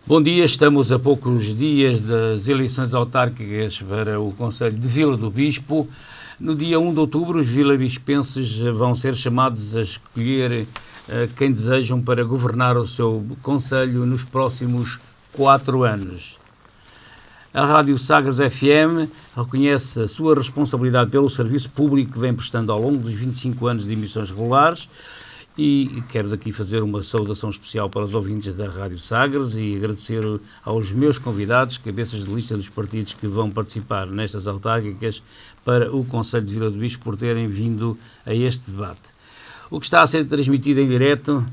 Bom dia, estamos a poucos dias das eleições autárquicas para o Conselho de Vila do Bispo. No dia 1 de outubro, os vilabispenses vão ser chamados a escolher quem desejam para governar o seu Conselho nos próximos 4 anos. A Rádio Sagres FM reconhece a sua responsabilidade pelo serviço público que vem prestando ao longo dos 25 anos de emissões regulares e quero daqui fazer uma saudação especial para os ouvintes da Rádio Sagres e agradecer aos meus convidados, cabeças de lista dos partidos que vão participar nestas autárquicas para o Conselho de Vila do Bispo por terem vindo a este debate. O que está a ser transmitido em direto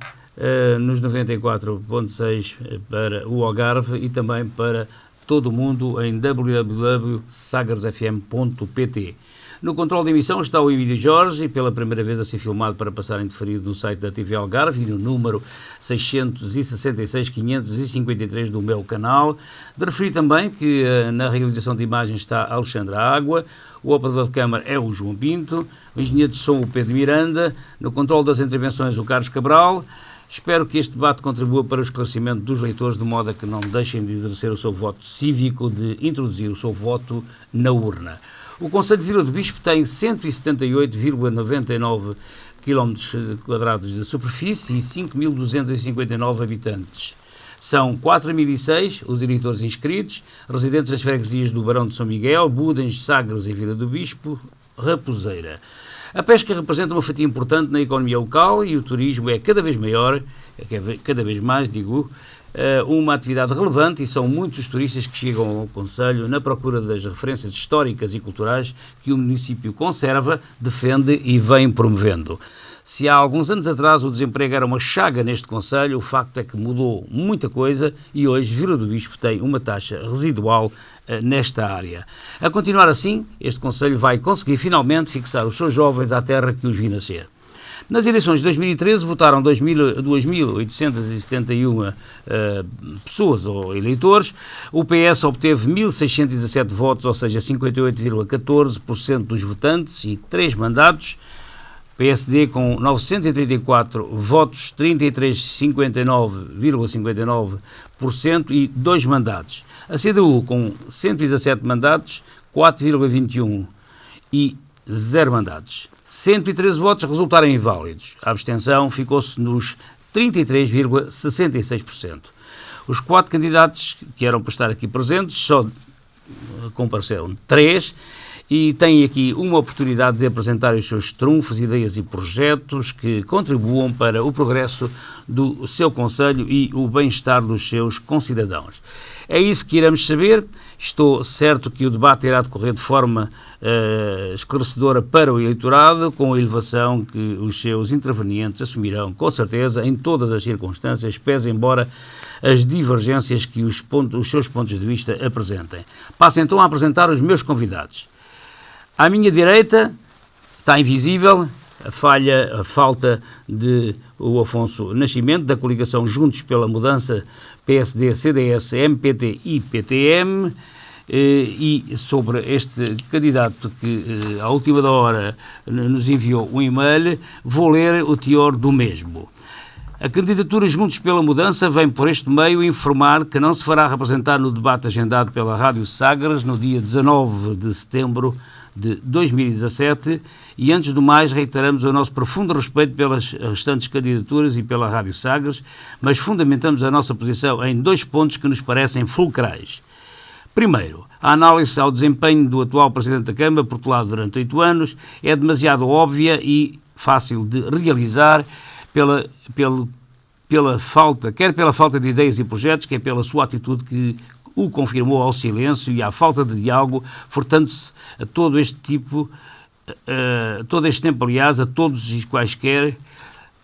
nos 94.6 para o Algarve e também para todo o mundo em www.sagresfm.pt. No controle de emissão está o Emílio Jorge, pela primeira vez a ser filmado para passar em deferido no site da TV Algarve e no número 666-553 do meu canal. De referir também que na realização de imagens está Alexandra Água, o operador de câmara é o João Pinto, o engenheiro de som o Pedro Miranda, no controle das intervenções o Carlos Cabral. Espero que este debate contribua para o esclarecimento dos leitores, de modo a que não deixem de exercer o seu voto cívico, de introduzir o seu voto na urna. O Conselho de Vila do Bispo tem 178,99 km² de superfície e 5.259 habitantes. São 4.006 os eleitores inscritos, residentes das freguesias do Barão de São Miguel, Budens, Sagres e Vila do Bispo, Raposeira. A pesca representa uma fatia importante na economia local e o turismo é cada vez maior, uma atividade relevante e são muitos os turistas que chegam ao Conselho na procura das referências históricas e culturais que o município conserva, defende e vem promovendo. Se há alguns anos atrás o desemprego era uma chaga neste Conselho, o facto é que mudou muita coisa e hoje Vila do Bispo tem uma taxa residual nesta área. A continuar assim, este Conselho vai conseguir finalmente fixar os seus jovens à terra que os viu nascer. Nas eleições de 2013 votaram 2.871 pessoas ou eleitores. O PS obteve 1.617 votos, ou seja, 58,14% dos votantes e 3 mandatos. PSD com 934 votos, 59,59% e 2 mandatos. A CDU com 117 mandatos, 4,21% e 0 mandatos. 113 votos resultaram inválidos. A abstenção ficou-se nos 33,66%. Os 4 candidatos que eram para estar aqui presentes só compareceram 3 e têm aqui uma oportunidade de apresentar os seus trunfos, ideias e projetos que contribuam para o progresso do seu Conselho e o bem-estar dos seus concidadãos. É isso que iremos saber. Estou certo que o debate irá decorrer de forma esclarecedora para o eleitorado, com a elevação que os seus intervenientes assumirão, com certeza, em todas as circunstâncias, pese embora as divergências que os seus pontos de vista apresentem. Passo então a apresentar os meus convidados. À minha direita está invisível a falta de o Afonso Nascimento, da coligação Juntos pela Mudança, PSD, CDS, MPT e PTM, e sobre este candidato que à última da hora nos enviou um e-mail, vou ler o teor do mesmo. A candidatura Juntos pela Mudança vem por este meio informar que não se fará representar no debate agendado pela Rádio Sagres no dia 19 de setembro de 2017 e, antes do mais, reiteramos o nosso profundo respeito pelas restantes candidaturas e pela Rádio Sagres, mas fundamentamos a nossa posição em 2 pontos que nos parecem fulcrais. Primeiro, a análise ao desempenho do atual Presidente da Câmara, protelado durante 8 anos, é demasiado óbvia e fácil de realizar pela falta de ideias e projetos, quer pela sua atitude que o confirmou ao silêncio e à falta de diálogo, furtando-se a todo este tempo, aliás, a todos os quaisquer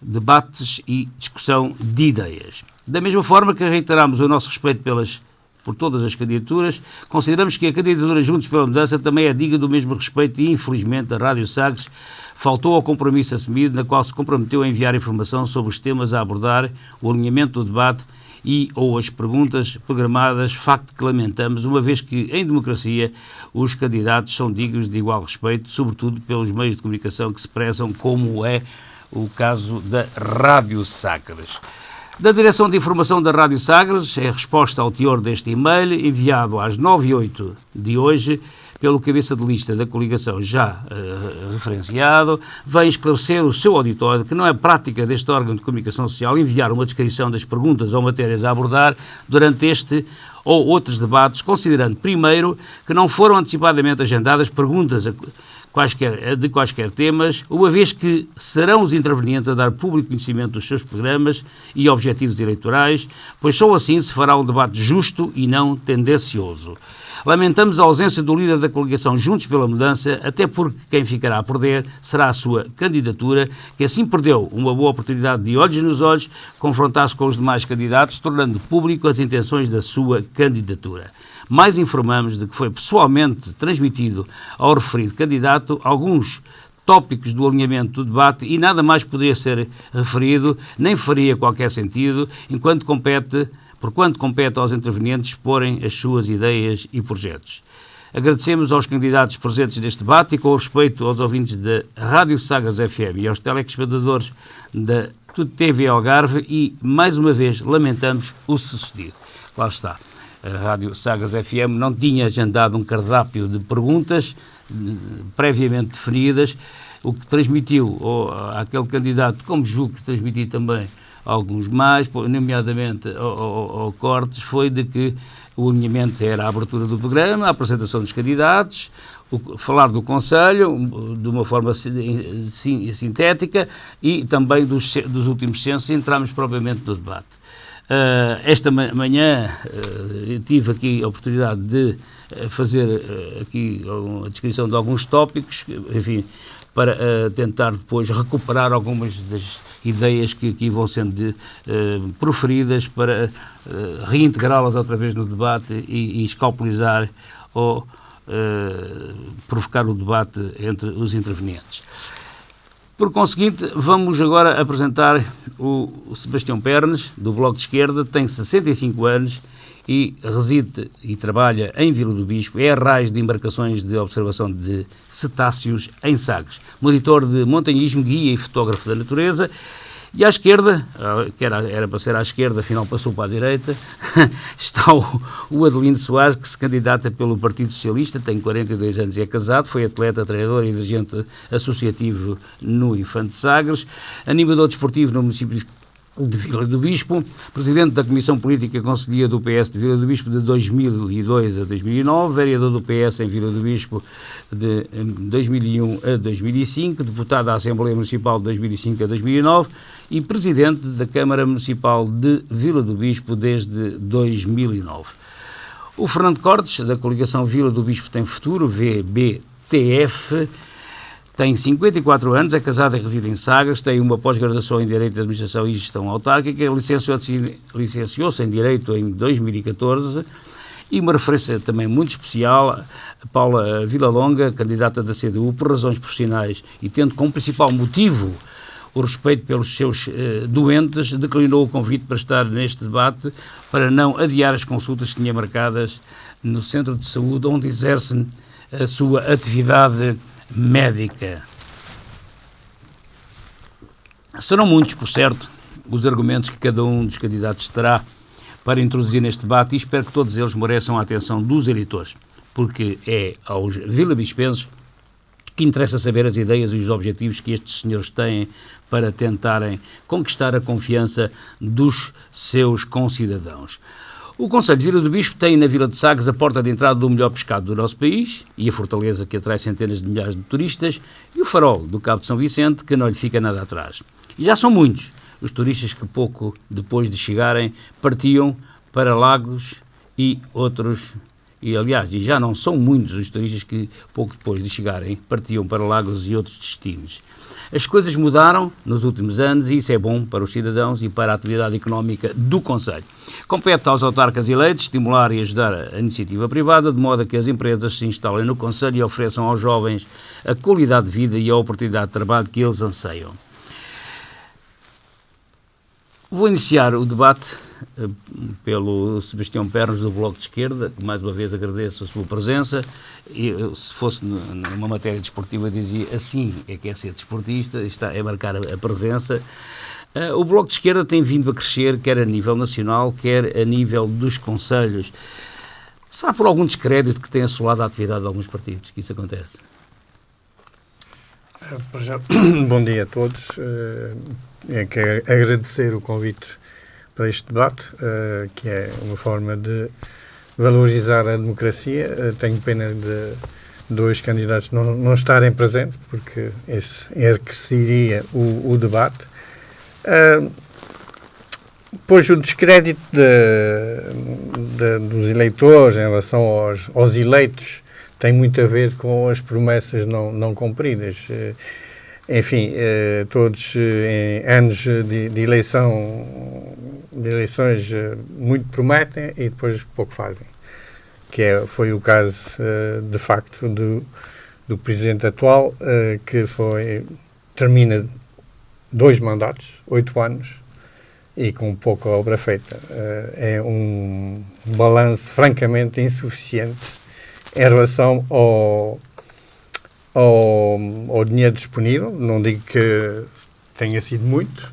debates e discussão de ideias. Da mesma forma que reiteramos o nosso respeito por todas as candidaturas, consideramos que a candidatura Juntos pela Mudança também é digna do mesmo respeito e, infelizmente, a Rádio Sagres faltou ao compromisso assumido, na qual se comprometeu a enviar informação sobre os temas a abordar, o alinhamento do debate ou as perguntas programadas, facto que lamentamos, uma vez que, em democracia, os candidatos são dignos de igual respeito, sobretudo pelos meios de comunicação que se prezam, como é o caso da Rádio Sagres. Da Direção de Informação da Rádio Sagres, é a resposta ao teor deste e-mail, enviado às 9h08 de hoje, pelo cabeça de lista da coligação já referenciado, vem esclarecer o seu auditório que não é prática deste órgão de comunicação social enviar uma descrição das perguntas ou matérias a abordar durante este ou outros debates, considerando, primeiro, que não foram antecipadamente agendadas perguntas de quaisquer temas, uma vez que serão os intervenientes a dar público conhecimento dos seus programas e objetivos eleitorais, pois só assim se fará um debate justo e não tendencioso. Lamentamos a ausência do líder da coligação Juntos pela Mudança, até porque quem ficará a perder será a sua candidatura, que assim perdeu uma boa oportunidade de olhos nos olhos confrontar-se com os demais candidatos, tornando público as intenções da sua candidatura. Mais informamos de que foi pessoalmente transmitido ao referido candidato alguns tópicos do alinhamento do debate e nada mais poderia ser referido, nem faria qualquer sentido, porquanto compete aos intervenientes exporem as suas ideias e projetos. Agradecemos aos candidatos presentes neste debate e, com respeito aos ouvintes da Rádio Sagres FM e aos telespectadores da TV Algarve, e, mais uma vez, lamentamos o sucedido. Lá está. A Rádio Sagres FM não tinha agendado um cardápio de perguntas previamente definidas, o que transmitiu àquele candidato, como julgo que transmitiu também alguns mais, nomeadamente ao Cortes, foi de que o alinhamento era a abertura do programa, a apresentação dos candidatos, falar do Conselho de uma forma sintética e também dos últimos censos, e entramos propriamente no debate. Esta manhã tive aqui a oportunidade de fazer aqui a descrição de alguns tópicos, enfim, para tentar depois recuperar algumas das ideias que aqui vão sendo proferidas, para reintegrá-las outra vez no debate e escalpelizar ou provocar o debate entre os intervenientes. Por conseguinte, vamos agora apresentar o Sebastião Pernes, do Bloco de Esquerda, tem 65 anos e reside e trabalha em Vila do Bispo, é arraiz de embarcações de observação de cetáceos em Sagres, monitor de montanhismo, guia e fotógrafo da natureza. E à esquerda, que era para ser à esquerda, afinal passou para a direita, está o Adelino Soares, que se candidata pelo Partido Socialista, tem 42 anos e é casado, foi atleta, treinador e dirigente associativo no Infante Sagres, animador desportivo no município de Vila do Bispo, presidente da Comissão Política e Conselhia do PS de Vila do Bispo de 2002 a 2009, vereador do PS em Vila do Bispo de 2001 a 2005, deputado da Assembleia Municipal de 2005 a 2009 e presidente da Câmara Municipal de Vila do Bispo desde 2009. O Fernando Cortes, da coligação Vila do Bispo Tem Futuro, VBTF, tem 54 anos, é casado e reside em Sagres, tem uma pós-graduação em Direito de Administração e Gestão Autárquica, licenciou-se em Direito em 2014 e uma referência também muito especial, a Paula Villalonga, candidata da CDU, por razões profissionais e tendo como principal motivo o respeito pelos seus doentes, declinou o convite para estar neste debate para não adiar as consultas que tinha marcadas no Centro de Saúde, onde exerce a sua atividade médica. Serão muitos, por certo, os argumentos que cada um dos candidatos terá para introduzir neste debate e espero que todos eles mereçam a atenção dos eleitores, porque é aos vilabispenses que interessa saber as ideias e os objetivos que estes senhores têm para tentarem conquistar a confiança dos seus concidadãos. O Conselho de Vila do Bispo tem na Vila de Sagres a porta de entrada do melhor pescado do nosso país e a fortaleza que atrai centenas de milhares de turistas e o farol do Cabo de São Vicente que não lhe fica nada atrás. E já são muitos os turistas que pouco depois de chegarem partiam para Lagos e outros, e aliás, já não são muitos os turistas que pouco depois de chegarem partiam para Lagos e outros destinos. As coisas mudaram nos últimos anos e isso é bom para os cidadãos e para a atividade económica do Conselho. Compete aos autarcas eleitos estimular e ajudar a iniciativa privada, de modo a que as empresas se instalem no Conselho e ofereçam aos jovens a qualidade de vida e a oportunidade de trabalho que eles anseiam. Vou iniciar o debate pelo Sebastião Pernes, do Bloco de Esquerda, que mais uma vez agradeço a sua presença. Se fosse numa matéria desportiva, dizia assim é que é ser desportista, é marcar a presença. O Bloco de Esquerda tem vindo a crescer, quer a nível nacional, quer a nível dos concelhos. Será por algum descrédito que tem assolado a atividade de alguns partidos que isso acontece? Bom dia a todos. Quero agradecer o convite para este debate, que é uma forma de valorizar a democracia. Tenho pena de dois candidatos não estarem presentes, porque esse enriqueceria o debate. Pois o descrédito dos eleitores em relação aos eleitos tem muito a ver com as promessas não cumpridas. Enfim, todos em anos de eleições muito prometem e depois pouco fazem. Foi o caso, de facto, do presidente atual, que termina 2 mandatos, 8 anos, e com pouca obra feita. É um balanço francamente insuficiente em relação ao dinheiro disponível. Não digo que tenha sido muito.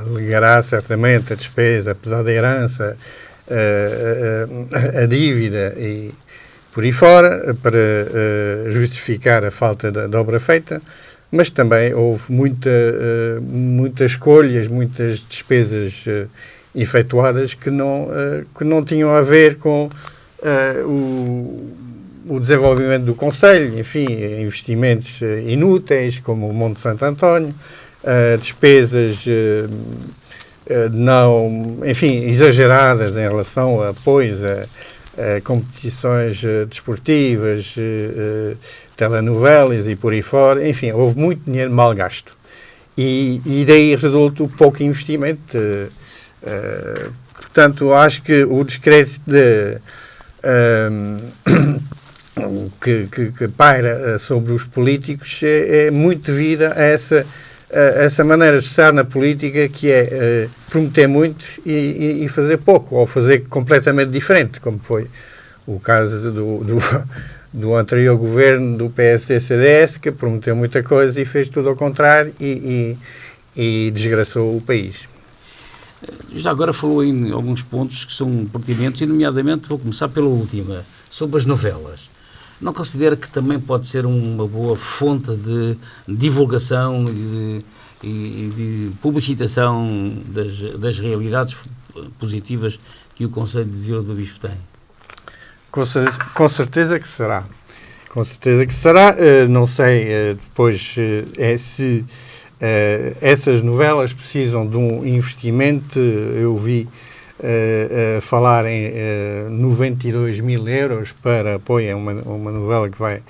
Alegará certamente a despesa, apesar da herança, a dívida e por aí fora, para justificar a falta de obra feita, mas também houve muitas escolhas, muitas despesas efetuadas que não tinham a ver com o desenvolvimento do concelho, enfim, investimentos inúteis, como o Monte Santo António, despesas exageradas em relação a apoios a competições desportivas, telenovelas e por aí fora. Enfim, houve muito dinheiro mal gasto. E daí resulta o pouco investimento. Portanto, acho que o descrédito que paira sobre os políticos é muito devido a essa maneira de estar na política, que é prometer muito e fazer pouco, ou fazer completamente diferente, como foi o caso do anterior governo do PSD-CDS, que prometeu muita coisa e fez tudo ao contrário e desgraçou o país. Já agora falou em alguns pontos que são pertinentes, e nomeadamente vou começar pela última, sobre as novelas. Não considera que também pode ser uma boa fonte de divulgação e de publicitação das realidades positivas que o Concelho de Vila do Bispo tem? Com certeza que será. Com certeza que será. Não sei depois se essas novelas precisam de um investimento. Eu vi falar em 92 mil euros para apoio a uma novela que vai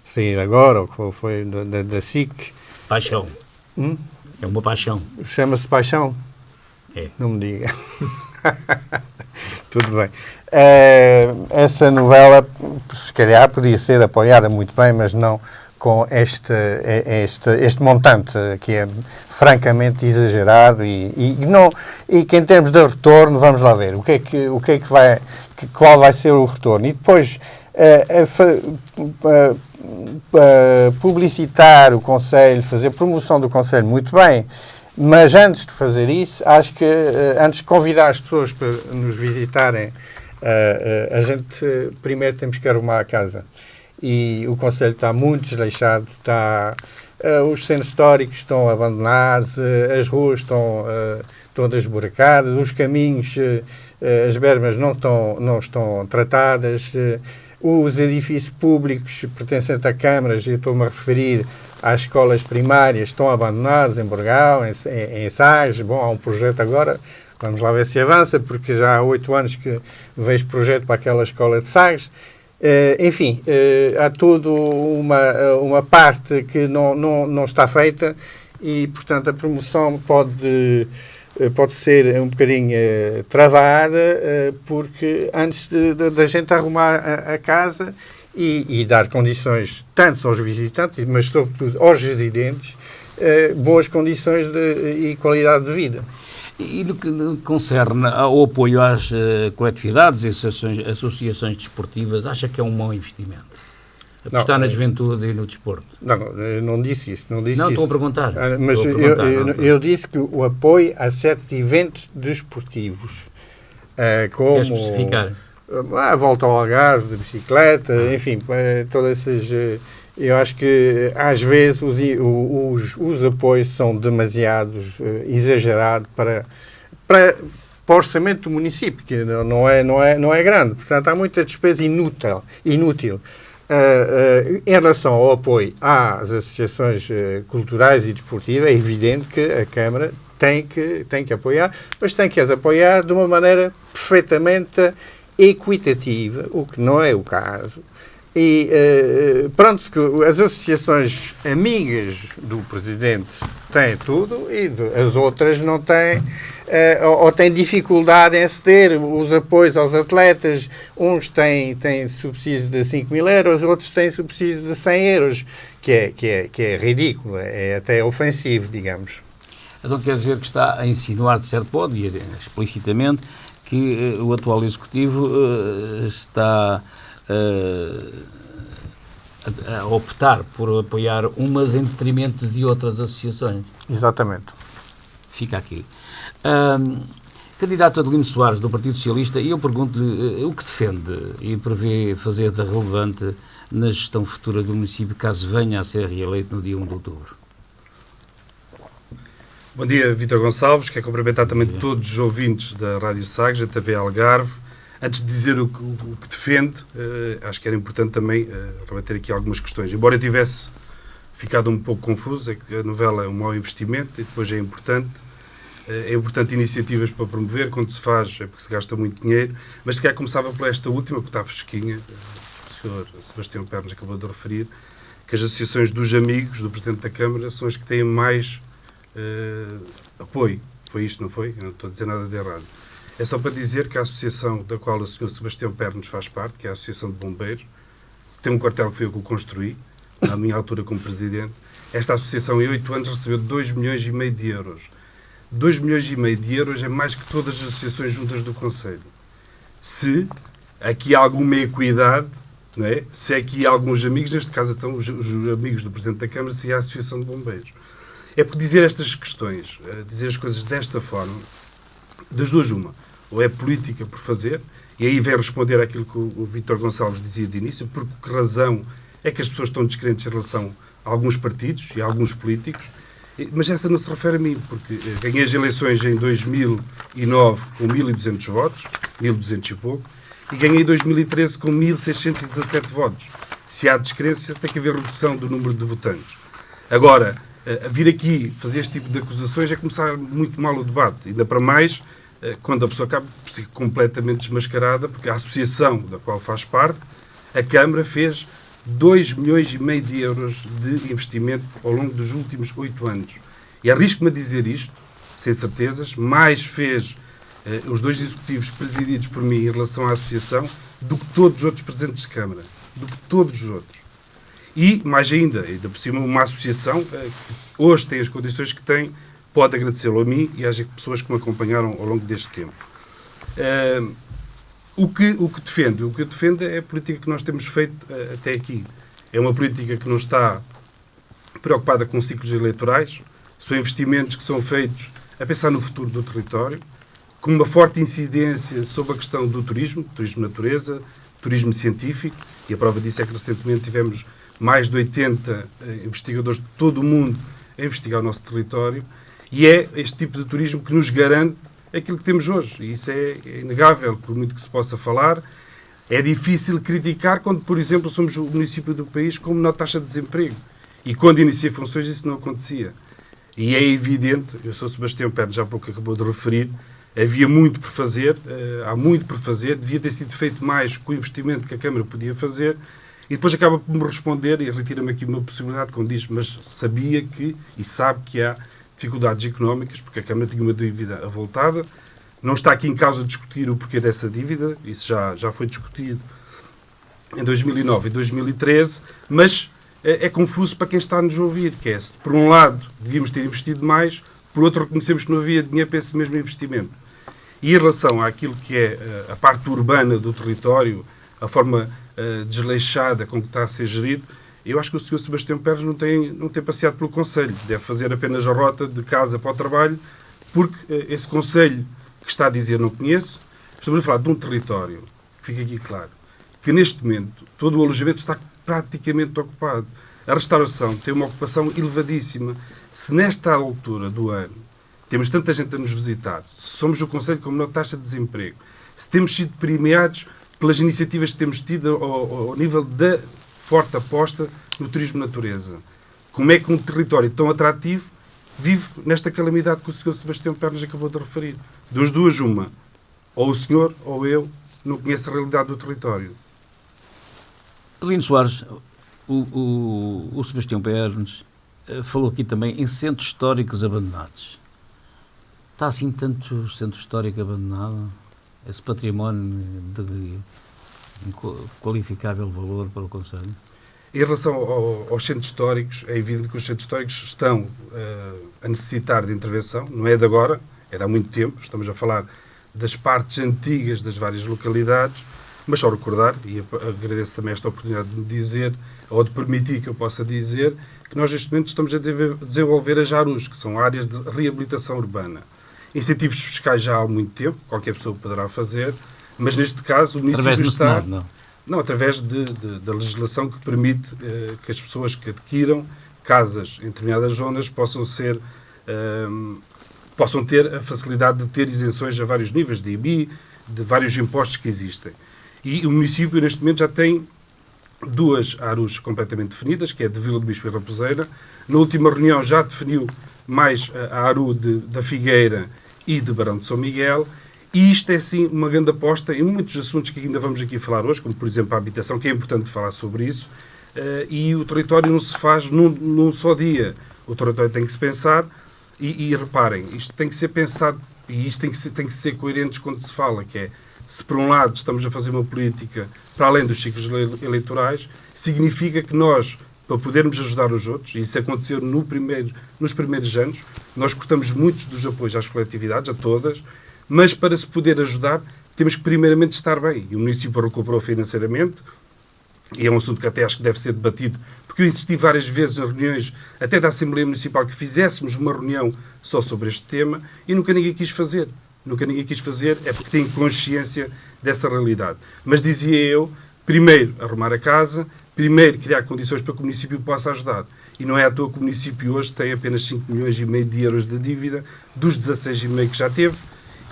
sair agora, ou que foi da SIC. Paixão. É uma paixão. Chama-se Paixão? É. Não me diga. Tudo bem. Essa novela, se calhar, podia ser apoiada muito bem, mas não com este montante, que é francamente exagerado e que em termos de retorno, vamos lá ver, qual vai ser o retorno. E depois publicitar o Conselho, fazer promoção do Conselho muito bem, mas antes de fazer isso, acho que antes de convidar as pessoas para nos visitarem, a gente primeiro temos que arrumar a casa. E o Conselho está muito desleixado, os centros históricos estão abandonados, as ruas estão todas esburacadas, os caminhos, as bermas não estão tratadas, os edifícios públicos pertencentes a câmaras, e estou-me a referir às escolas primárias, estão abandonados em Borgal, em Sagres. Bom, há um projeto agora, vamos lá ver se avança, porque já há 8 anos que vejo projeto para aquela escola de Sagres. Enfim, há toda uma parte que não está feita e, portanto, a promoção pode ser um bocadinho travada, porque antes da gente arrumar a casa e dar condições tanto aos visitantes, mas sobretudo aos residentes, boas condições e qualidade de vida. E no que concerne ao apoio às coletividades e associações desportivas, acha que é um mau investimento? apostar na juventude e no desporto. Não disse isso. Não estou a perguntar. Mas eu disse que o apoio a certos eventos desportivos, como... Quer especificar? A volta ao Algarve, de bicicleta, enfim, todas essas... Eu acho que, às vezes, os apoios são demasiados exagerados para o orçamento do município, que não é grande. Portanto, há muita despesa inútil. Em relação ao apoio às associações culturais e desportivas, é evidente que a Câmara tem que apoiar, mas tem que as apoiar de uma maneira perfeitamente equitativa, o que não é o caso. E pronto, que as associações amigas do Presidente têm tudo e as outras não têm, ou têm dificuldade em aceder os apoios aos atletas. Uns têm subsídios de 5 mil euros, outros têm subsídios de 100 euros, que é ridículo, é até ofensivo, digamos. Então quer dizer que está a insinuar, de certo modo, e explicitamente, que o atual Executivo está a optar por apoiar umas em detrimento de outras associações. Exatamente. Fica aqui. Candidato Adelino Soares, do Partido Socialista, e eu pergunto-lhe o que defende e prevê fazer de relevante na gestão futura do município, caso venha a ser reeleito no dia 1 de outubro. Bom dia, Vítor Gonçalves. Quero cumprimentar também todos os ouvintes da Rádio Sagres, da TV Algarve. Antes de dizer o que defende, acho que era importante também rebater aqui algumas questões. Embora eu tivesse ficado um pouco confuso, é que a novela é um mau investimento e depois é importante iniciativas para promover. Quando se faz é porque se gasta muito dinheiro, mas se calhar começava por esta última, que está fresquinha, o Sr. Sebastião Pernas acabou de referir, que as associações dos amigos do Presidente da Câmara são as que têm mais apoio. Foi isto, não foi? Eu não estou a dizer nada de errado. É só para dizer que a associação da qual o Sr. Sebastião Pernas faz parte, que é a Associação de Bombeiros, tem um quartel que foi eu que o construí, na minha altura como Presidente. Esta associação, em 8 anos, recebeu 2,5 milhões de euros. 2,5 milhões de euros é mais que todas as associações juntas do Conselho. Se aqui há alguma equidade, não é? Se aqui há alguns amigos, neste caso estão os amigos do Presidente da Câmara, se é a Associação de Bombeiros. É por dizer estas questões, dizer as coisas desta forma, das duas uma. Ou é política por fazer, e aí vem responder àquilo que o Vítor Gonçalves dizia de início, por que razão é que as pessoas estão descrentes em relação a alguns partidos e a alguns políticos, mas essa não se refere a mim, porque ganhei as eleições em 2009 com 1.200 votos, 1.200 e pouco, e ganhei em 2013 com 1.617 votos. Se há descrença, tem que haver redução do número de votantes. Agora, vir aqui fazer este tipo de acusações é começar muito mal o debate, ainda para mais quando a pessoa acaba por ser completamente desmascarada, porque a associação da qual faz parte, a Câmara fez 2,5 milhões de euros de investimento ao longo dos últimos 8 anos. E arrisco-me a dizer isto, sem certezas, mais fez os dois executivos presididos por mim em relação à associação do que todos os outros presidentes de Câmara. Do que todos os outros. E, mais ainda por cima, uma associação que hoje tem as condições que tem, pode agradecê-lo a mim e às pessoas que me acompanharam ao longo deste tempo. O que defende? O que eu defendo é a política que nós temos feito até aqui. É uma política que não está preocupada com ciclos eleitorais, são investimentos que são feitos a pensar no futuro do território, com uma forte incidência sobre a questão do turismo natureza, turismo científico, e a prova disso é que recentemente tivemos mais de 80 investigadores de todo o mundo a investigar o nosso território, e é este tipo de turismo que nos garante aquilo que temos hoje. E isso é inegável, por muito que se possa falar. É difícil criticar quando, por exemplo, somos o município do país com menor taxa de desemprego. E quando iniciei funções isso não acontecia. E é evidente, eu sou Sebastião Pernas, já há pouco acabou de referir, havia muito por fazer, há muito por fazer, devia ter sido feito mais com o investimento que a Câmara podia fazer, e depois acaba por me responder, e retira-me aqui uma possibilidade, quando diz, mas sabia que, e sabe que há dificuldades económicas, porque a Câmara tinha uma dívida avultada. Não está aqui em causa discutir o porquê dessa dívida, isso já foi discutido em 2009 e 2013, mas é confuso para quem está a nos ouvir, que é, por um lado, devíamos ter investido mais, por outro, reconhecemos que não havia dinheiro para esse mesmo investimento. E em relação àquilo que é a parte urbana do território, a forma desleixada com que está a ser gerido, eu acho que o Sr. Sebastião Pérez não tem passeado pelo Conselho. Deve fazer apenas a rota de casa para o trabalho, porque esse Conselho que está a dizer não conheço. Estamos a falar de um território, que fica aqui claro, que neste momento todo o alojamento está praticamente ocupado. A restauração tem uma ocupação elevadíssima. Se nesta altura do ano temos tanta gente a nos visitar, se somos o Conselho com menor taxa de desemprego, se temos sido premiados pelas iniciativas que temos tido ao nível da forte aposta no turismo de natureza, como é que um território tão atrativo vive nesta calamidade que o Sr. Sebastião Pérez acabou de referir? Das duas, uma. Ou o senhor ou eu não conheço a realidade do território. Adelino Soares, o Sebastião Pérez falou aqui também em centros históricos abandonados. Está assim tanto centro histórico abandonado? Esse património de qualificável valor para o Conselho? Em relação aos centros históricos, é evidente que os centros históricos estão a necessitar de intervenção. Não é de agora, é de há muito tempo. Estamos a falar das partes antigas das várias localidades, mas só recordar, e agradeço também esta oportunidade de me dizer, ou de permitir que eu possa dizer, que nós neste momento estamos a desenvolver as ARUs, que são áreas de reabilitação urbana. Incentivos fiscais já há muito tempo, qualquer pessoa poderá fazer, mas neste caso o município através do está... Senado, não, através da legislação que permite que as pessoas que adquiram casas em determinadas zonas possam ter a facilidade de ter isenções a vários níveis de IBI, de vários impostos que existem. E o município, neste momento, já tem duas ARUs completamente definidas, que é de Vila do Bispo e Raposeira. Na última reunião já definiu mais a ARU da Figueira e de Barão de São Miguel. E isto é, sim, uma grande aposta em muitos assuntos que ainda vamos aqui falar hoje, como, por exemplo, a habitação, que é importante falar sobre isso. E o território não se faz num só dia. O território tem que se pensar. E reparem, isto tem que ser pensado e isto tem que ser coerentes quando se fala, que é, se por um lado estamos a fazer uma política para além dos ciclos eleitorais, significa que nós, para podermos ajudar os outros, e isso aconteceu nos primeiros anos, nós cortamos muitos dos apoios às coletividades, a todas, mas para se poder ajudar, temos que primeiramente estar bem. E o município recuperou financeiramente, e é um assunto que até acho que deve ser debatido, porque eu insisti várias vezes em reuniões, até da Assembleia Municipal, que fizéssemos uma reunião só sobre este tema, e nunca ninguém quis fazer. Nunca ninguém quis fazer, é porque tem consciência dessa realidade. Mas dizia eu, primeiro arrumar a casa, primeiro criar condições para que o município possa ajudar. E não é à toa que o município hoje tem apenas 5,5 milhões de euros de dívida, dos 16,5 que já teve,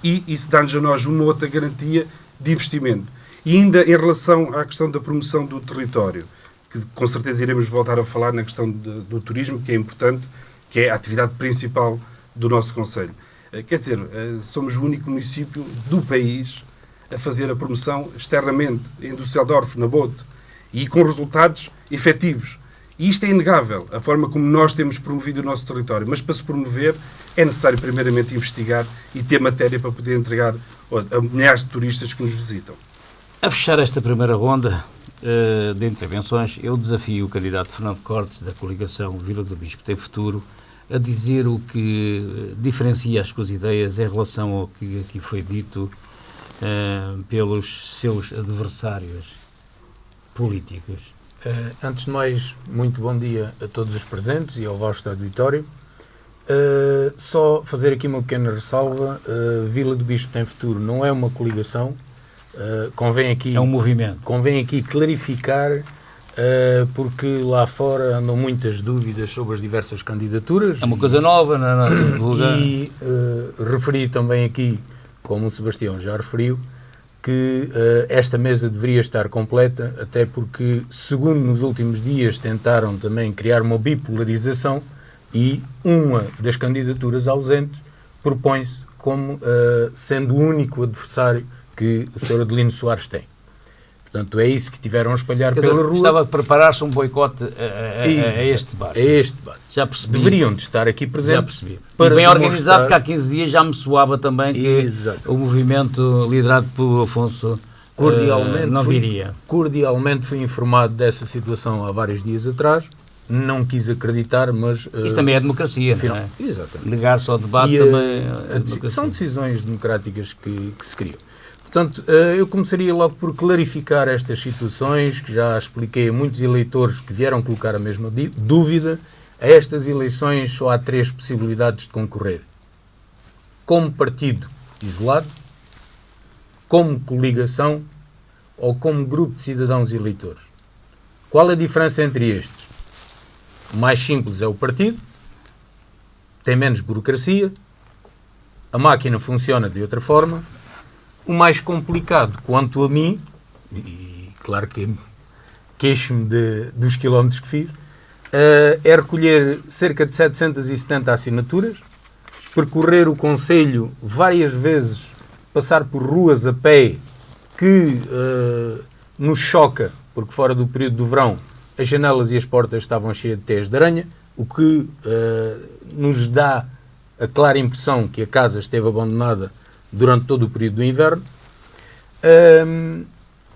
e isso dá-nos a nós uma outra garantia de investimento. E ainda em relação à questão da promoção do território, que com certeza iremos voltar a falar na questão do turismo, que é importante, que é a atividade principal do nosso Conselho. Quer dizer, somos o único município do país a fazer a promoção externamente, em Düsseldorf, na Bote, e com resultados efetivos. E isto é inegável, a forma como nós temos promovido o nosso território. Mas para se promover é necessário primeiramente investigar e ter matéria para poder entregar a milhares de turistas que nos visitam. A fechar esta primeira ronda de intervenções, eu desafio o candidato Fernando Cortes, da coligação Vila do Bispo Tem Futuro, a dizer o que diferencia as suas ideias em relação ao que aqui foi dito pelos seus adversários políticos. Antes de mais, muito bom dia a todos os presentes e ao vasto auditório. Só fazer aqui uma pequena ressalva. Vila do Bispo Tem Futuro não é uma coligação. Convém aqui, é um movimento. Convém aqui clarificar, porque lá fora andam muitas dúvidas sobre as diversas candidaturas. É uma coisa nova na nossa divulgação. E referi também aqui, como o Sebastião já referiu, que esta mesa deveria estar completa, até porque, segundo nos últimos dias, tentaram também criar uma bipolarização e uma das candidaturas ausentes propõe-se como sendo o único adversário que o Sr. Adelino Soares tem. Portanto, é isso que tiveram a espalhar pela rua. Estava a preparar-se um boicote a este debate. A este debate. Já percebi. Deveriam de estar aqui presentes. Já percebi. E bem organizado, porque há 15 dias já me soava também que o movimento liderado por Afonso não viria. Cordialmente fui informado dessa situação há vários dias atrás. Não quis acreditar, mas... Isso também é democracia, afinal, não é? Exatamente. Negar-se ao debate também é democracia. São decisões democráticas que se criam. Portanto, eu começaria logo por clarificar estas situações, que já expliquei a muitos eleitores que vieram colocar a mesma dúvida. A estas eleições só há 3 possibilidades de concorrer. Como partido isolado, como coligação ou como grupo de cidadãos eleitores. Qual a diferença entre estes? O mais simples é o partido, tem menos burocracia, a máquina funciona de outra forma. O mais complicado, quanto a mim, e claro que queixo-me dos quilómetros que fiz, é recolher cerca de 770 assinaturas, percorrer o concelho várias vezes, passar por ruas a pé, que nos choca, porque fora do período do verão as janelas e as portas estavam cheias de teias de aranha, o que nos dá a clara impressão que a casa esteve abandonada durante todo o período do inverno.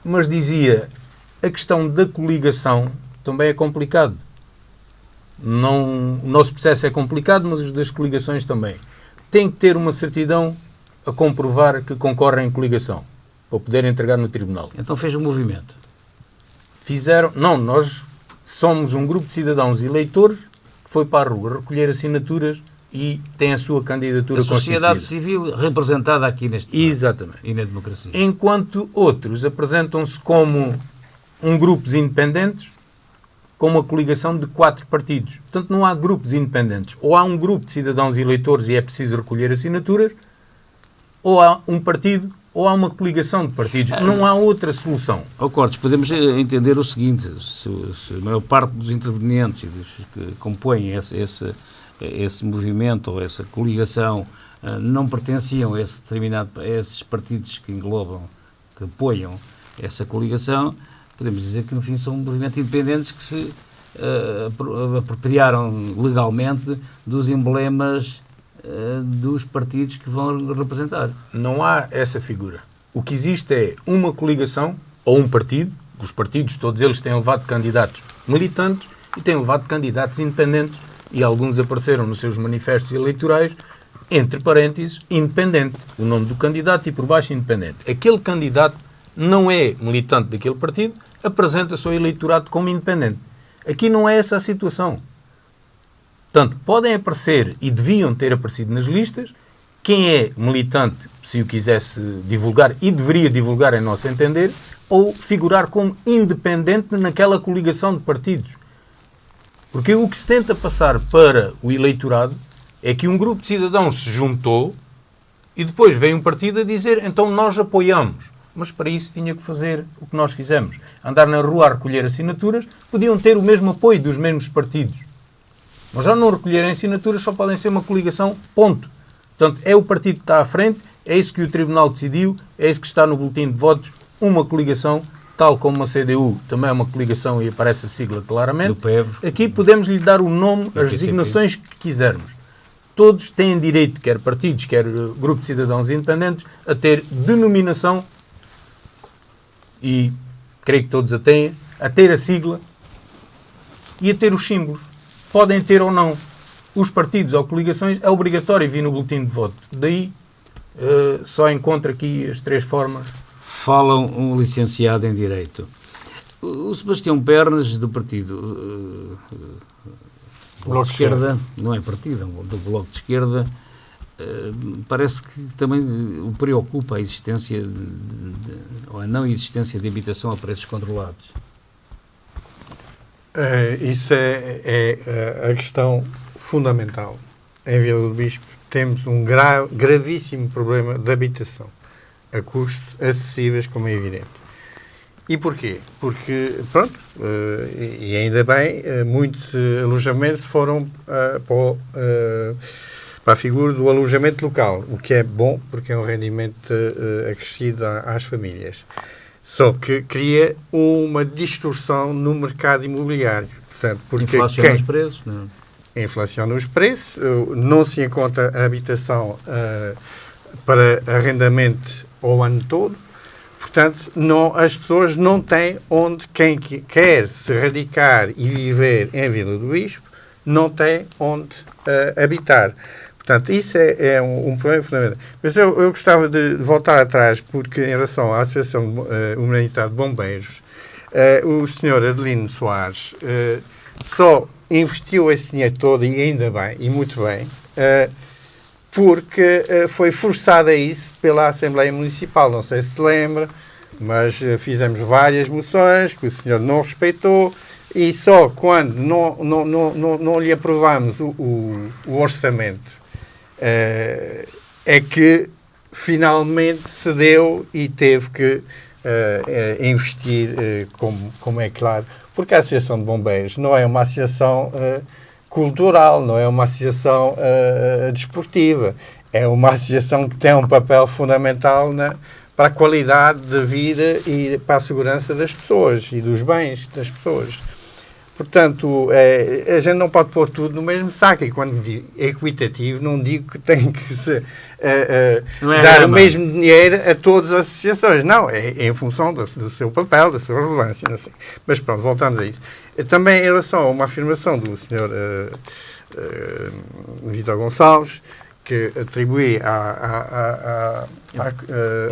Mas dizia, a questão da coligação também é complicado. O nosso processo é complicado, mas os das coligações também. Tem que ter uma certidão a comprovar que concorrem em coligação, para poder entregar no tribunal. Então fez um movimento. Não, nós somos um grupo de cidadãos eleitores que foi para a rua recolher assinaturas e tem a sua candidatura constituída. A sociedade civil representada aqui neste debate. Exatamente. E na democracia. Enquanto outros apresentam-se como um grupos independentes, com uma coligação de 4 partidos. Portanto, não há grupos independentes. Ou há um grupo de cidadãos eleitores e é preciso recolher assinaturas, ou há um partido, ou há uma coligação de partidos. Não há outra solução. Cortes, podemos entender o seguinte, se a maior parte dos intervenientes e dos que compõem esse movimento ou essa coligação não pertenciam a esses partidos que englobam, que apoiam essa coligação, podemos dizer que no fim são movimentos independentes que se apropriaram legalmente dos emblemas dos partidos que vão representar. Não há essa figura. O que existe é uma coligação ou um partido. Os partidos, todos eles, têm levado candidatos militantes e têm levado candidatos independentes, e alguns apareceram nos seus manifestos eleitorais, entre parênteses, independente. O nome do candidato e por baixo independente. Aquele candidato não é militante daquele partido, apresenta-se ao eleitorado como independente. Aqui não é essa a situação. Portanto, podem aparecer e deviam ter aparecido nas listas quem é militante, se o quisesse divulgar, e deveria divulgar em nosso entender, ou figurar como independente naquela coligação de partidos. Porque o que se tenta passar para o eleitorado é que um grupo de cidadãos se juntou e depois veio um partido a dizer, então nós apoiamos. Mas para isso tinha que fazer o que nós fizemos. Andar na rua a recolher assinaturas, podiam ter o mesmo apoio dos mesmos partidos. Mas já não recolherem assinaturas, só podem ser uma coligação, ponto. Portanto, é o partido que está à frente, é isso que o Tribunal decidiu, é isso que está no boletim de votos, uma coligação, tal como a CDU também é uma coligação e aparece a sigla claramente. Aqui podemos lhe dar o nome, as designações que quisermos. Todos têm direito, quer partidos, quer grupo de cidadãos independentes, a ter denominação, e creio que todos a têm, a ter a sigla e a ter os símbolos. Podem ter ou não. Os partidos ou coligações é obrigatório vir no boletim de voto. Daí só encontro aqui as 3 formas. Fala um licenciado em Direito. O Sebastião Pernas, do partido Bloco de Esquerda, não é partido, é do Bloco de Esquerda, parece que também o preocupa a existência ou a não existência de habitação a preços controlados. Isso é a questão fundamental. Em Vila do Bispo temos um gravíssimo problema de habitação a custos acessíveis, como é evidente. E porquê? Porque, pronto, e ainda bem, muitos alojamentos foram para a figura do alojamento local, o que é bom, porque é um rendimento acrescido às famílias. Só que cria uma distorção no mercado imobiliário. Portanto, porque inflaciona os preços, não é? Inflaciona os preços, não se encontra a habitação para arrendamento ao ano todo. Portanto, as pessoas não têm onde, quem quer se radicar e viver em Vila do Bispo, não tem onde habitar. Portanto, isso é um problema fundamental. Mas eu gostava de voltar atrás, porque em relação à Associação Humanitária de Bombeiros, o Sr. Adelino Soares só investiu esse dinheiro todo, e ainda bem, e muito bem, porque foi forçado a isso pela Assembleia Municipal. Não sei se te lembra, mas fizemos várias moções que o senhor não respeitou, e só quando não lhe aprovamos o orçamento é que finalmente cedeu e teve que investir, como é claro, porque a Associação de Bombeiros não é uma associação cultural, não é uma associação desportiva, é uma associação que tem um papel fundamental para a qualidade de vida e para a segurança das pessoas e dos bens das pessoas. Portanto, a gente não pode pôr tudo no mesmo saco. E quando digo equitativo, não digo que tem que se dar o mesmo dinheiro a todas as associações. Não, é em função do seu papel, da sua relevância. Não sei. Mas pronto, voltando a isso. Também em relação a uma afirmação do Sr. Vítor Gonçalves, que atribui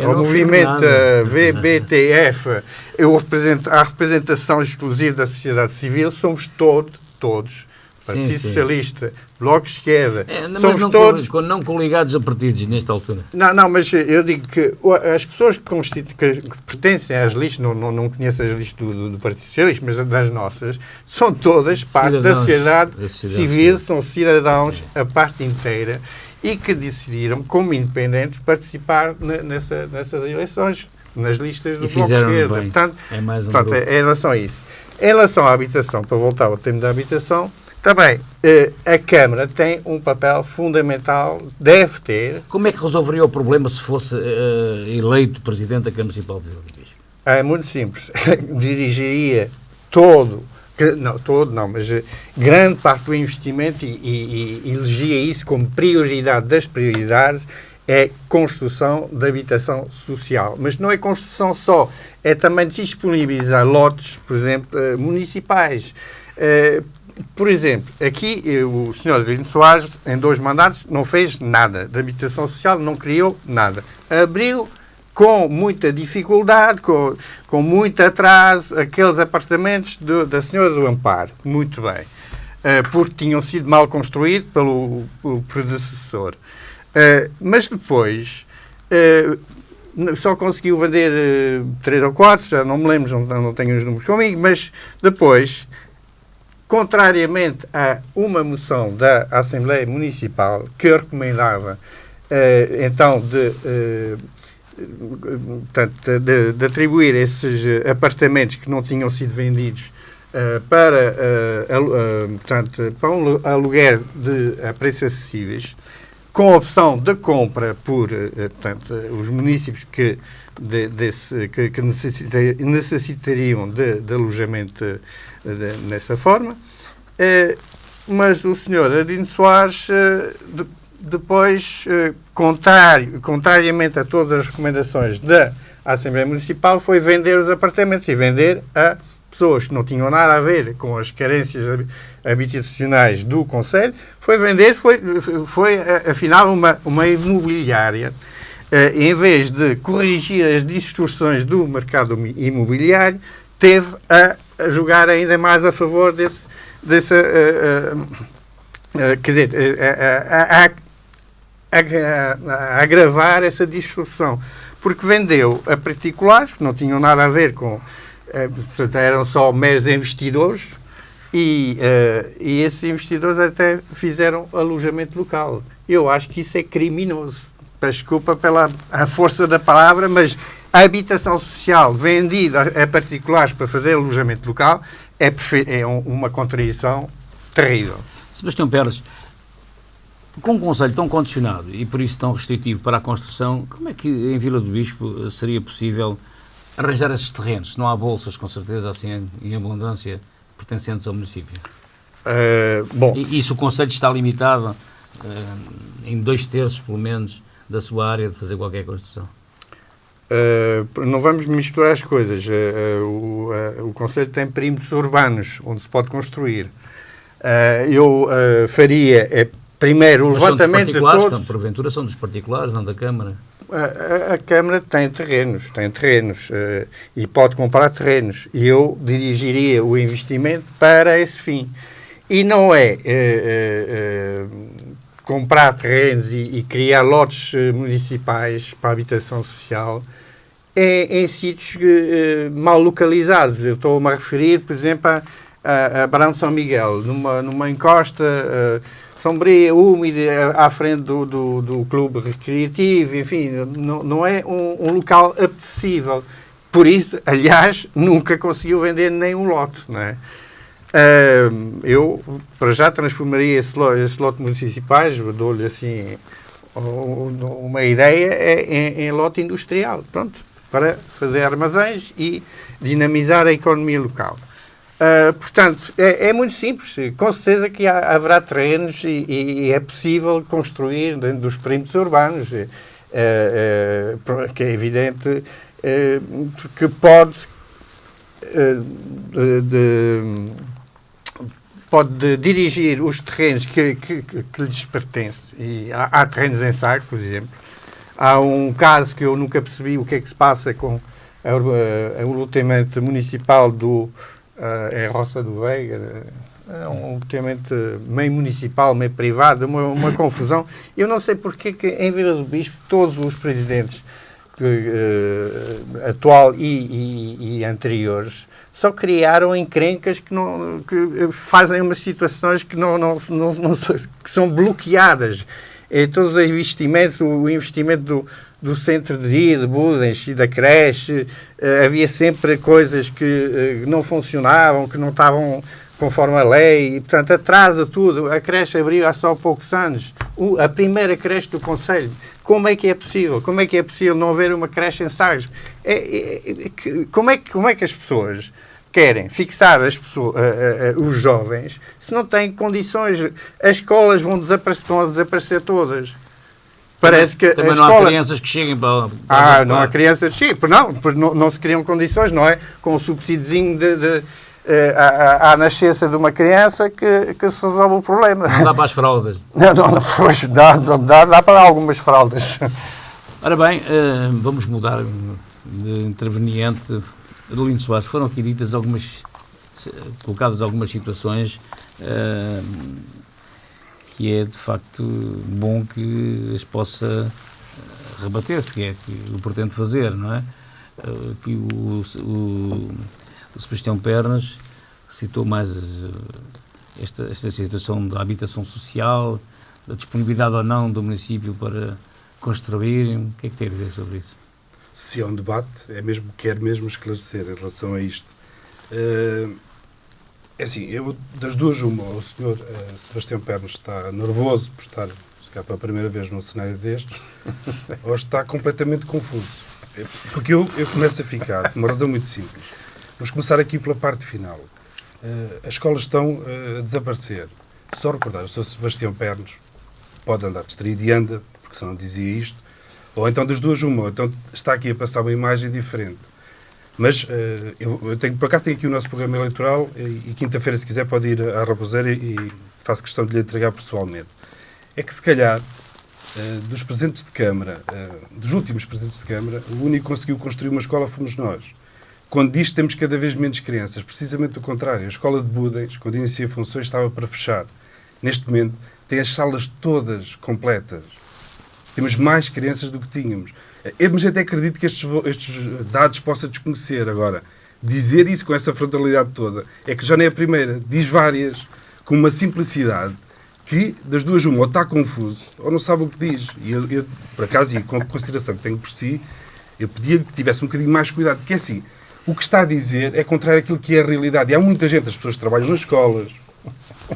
ao movimento VBTF a representação exclusiva da sociedade civil, somos todos, Partido Socialista, Bloco de Esquerda, somos todos... Não coligados a partidos, nesta altura. Não, mas eu digo que as pessoas que pertencem às listas, não conheço as listas do Partido Socialista, mas das nossas, são todas parte da sociedade civil, são cidadãos a parte inteira, e que decidiram, como independentes, participar nessas eleições, nas listas do Bloco de Esquerda. Portanto, em relação a isso. Em relação à habitação, para voltar ao tema da habitação, também a Câmara tem um papel fundamental, deve ter. Como é que resolveria o problema se fosse eleito Presidente da Câmara Municipal de Vila do Bispo? É muito simples. Dirigiria mas grande parte do investimento e elegia isso como prioridade das prioridades, é construção de habitação social. Mas não é construção só, é também disponibilizar lotes, por exemplo, municipais. Por exemplo, aqui o Sr. Adelino Soares, em 2 mandatos, não fez nada de habitação social, não criou nada. Abriu com muita dificuldade, com muito atraso, aqueles apartamentos da Senhora do Amparo. Muito bem. Porque tinham sido mal construídos pelo predecessor. Mas depois só conseguiu vender 3 ou 4, já não me lembro, não tenho os números comigo, mas depois, contrariamente a uma moção da Assembleia Municipal que recomendava então de atribuir esses apartamentos que não tinham sido vendidos para um aluguer a preços acessíveis, com a opção de compra por os municípios que necessitariam de alojamento nessa forma, mas o Sr. Adelino Soares depois, contrariamente a todas as recomendações da Assembleia Municipal, foi vender os apartamentos e vender a pessoas que não tinham nada a ver com as carências habitacionais do Conselho, foi vender, foi afinal uma imobiliária, em vez de corrigir as distorções do mercado imobiliário, teve a jogar ainda mais a favor a agravar essa distorção, porque vendeu a particulares que não tinham nada a ver com, portanto, eram só meros investidores, e esses investidores até fizeram alojamento local. Eu acho que isso é criminoso. Peço desculpa pela força da palavra, mas a habitação social vendida a particulares para fazer alojamento local é uma contradição terrível. Sebastião Pérez, com um conselho tão condicionado e por isso tão restritivo para a construção, como é que em Vila do Bispo seria possível arranjar esses terrenos? Não há bolsas, com certeza, assim em abundância, pertencentes ao município. E se o conselho está limitado em 2/3, pelo menos, da sua área de fazer qualquer construção? Não vamos misturar as coisas. O concelho tem perímetros urbanos onde se pode construir. Eu faria primeiro, o Mas são dos levantamento de particulares, todos... porventura são dos particulares, não da Câmara. A Câmara tem terrenos e pode comprar terrenos, e eu dirigiria o investimento para esse fim. E não é comprar terrenos e criar lotes municipais para a habitação social em sítios mal localizados. Eu estou-me a referir, por exemplo, a Barão de São Miguel, numa encosta sombria, úmida, à frente do clube recreativo, enfim, não é um local apetecível. Por isso, aliás, nunca conseguiu vender nem um lote, não é? Eu, para já, transformaria esses lotes municipais, dou-lhe assim uma ideia, em lote industrial, pronto, para fazer armazéns e dinamizar a economia local. Portanto, é muito simples. Com certeza que haverá terrenos e é possível construir dentro dos perímetros urbanos, que é evidente que pode dirigir os terrenos que lhes pertencem. E há terrenos em Sagres, por exemplo. Há um caso que eu nunca percebi o que é que se passa com o loteamento municipal é Roça do Veiga, é um loteamento meio municipal, meio privado, uma confusão. Eu não sei porque que em Vila do Bispo todos os presidentes atual e anteriores só criaram encrencas que fazem umas situações que que são bloqueadas. Todos os investimentos, o investimento do centro de dia, de Budens e da creche, havia sempre coisas que não funcionavam, que não estavam conforme a lei, e, portanto, atrasa tudo. A creche abriu há só poucos anos. A primeira creche do Conselho. Como é que é possível? Como é que é possível não haver uma creche em Sagres? Como é que as pessoas querem fixar os jovens se não têm condições? As escolas estão a desaparecer todas. Parece que também não há crianças que cheguem para não há crianças que cheguem. Não se criam condições, não é? Com o subsídiozinho à nascença de uma criança que se resolve o problema. Não dá para as fraldas. Pois, dá para algumas fraldas. Ora bem, vamos mudar de interveniente. Adelino Soares, foram aqui colocadas algumas situações que é de facto bom que as possa rebater-se, que é que eu pretendo fazer, não é? Que o Sebastião Pernas citou mais esta situação da habitação social, da disponibilidade ou não do município para construir. O que é que tem a dizer sobre isso? Se é um debate, quero mesmo esclarecer em relação a isto. É assim, eu, das duas, o senhor Sebastião Pernas está nervoso por estar pela primeira vez num cenário destes, ou está completamente confuso. Porque eu começo a ficar, por uma razão muito simples. Vamos começar aqui pela parte final. As escolas estão a desaparecer. Só recordar, o senhor Sebastião Pernas pode andar distraído e anda, porque senão dizia isto, ou então das duas uma, então está aqui a passar uma imagem diferente. Mas por acaso tenho aqui o nosso programa eleitoral e quinta-feira, se quiser, pode ir à Raposeira e faço questão de lhe entregar pessoalmente. É que, se calhar, dos presidentes de Câmara, dos últimos presidentes de Câmara, o único que conseguiu construir uma escola fomos nós. Quando diz que temos cada vez menos crianças, precisamente o contrário. A escola de Budens, quando iniciei funções, estava para fechar. Neste momento, tem as salas todas completas. Temos mais crianças do que tínhamos. Mas até acredito que estes dados possa desconhecer. Agora, dizer isso com essa frontalidade toda é que já não é a primeira. Diz várias, com uma simplicidade, que das duas uma, ou está confuso, ou não sabe o que diz. E eu por acaso, e com a consideração que tenho por si, eu pedia que tivesse um bocadinho mais cuidado. Porque assim, o que está a dizer é contrário àquilo que é a realidade. E há muita gente, as pessoas que trabalham nas escolas,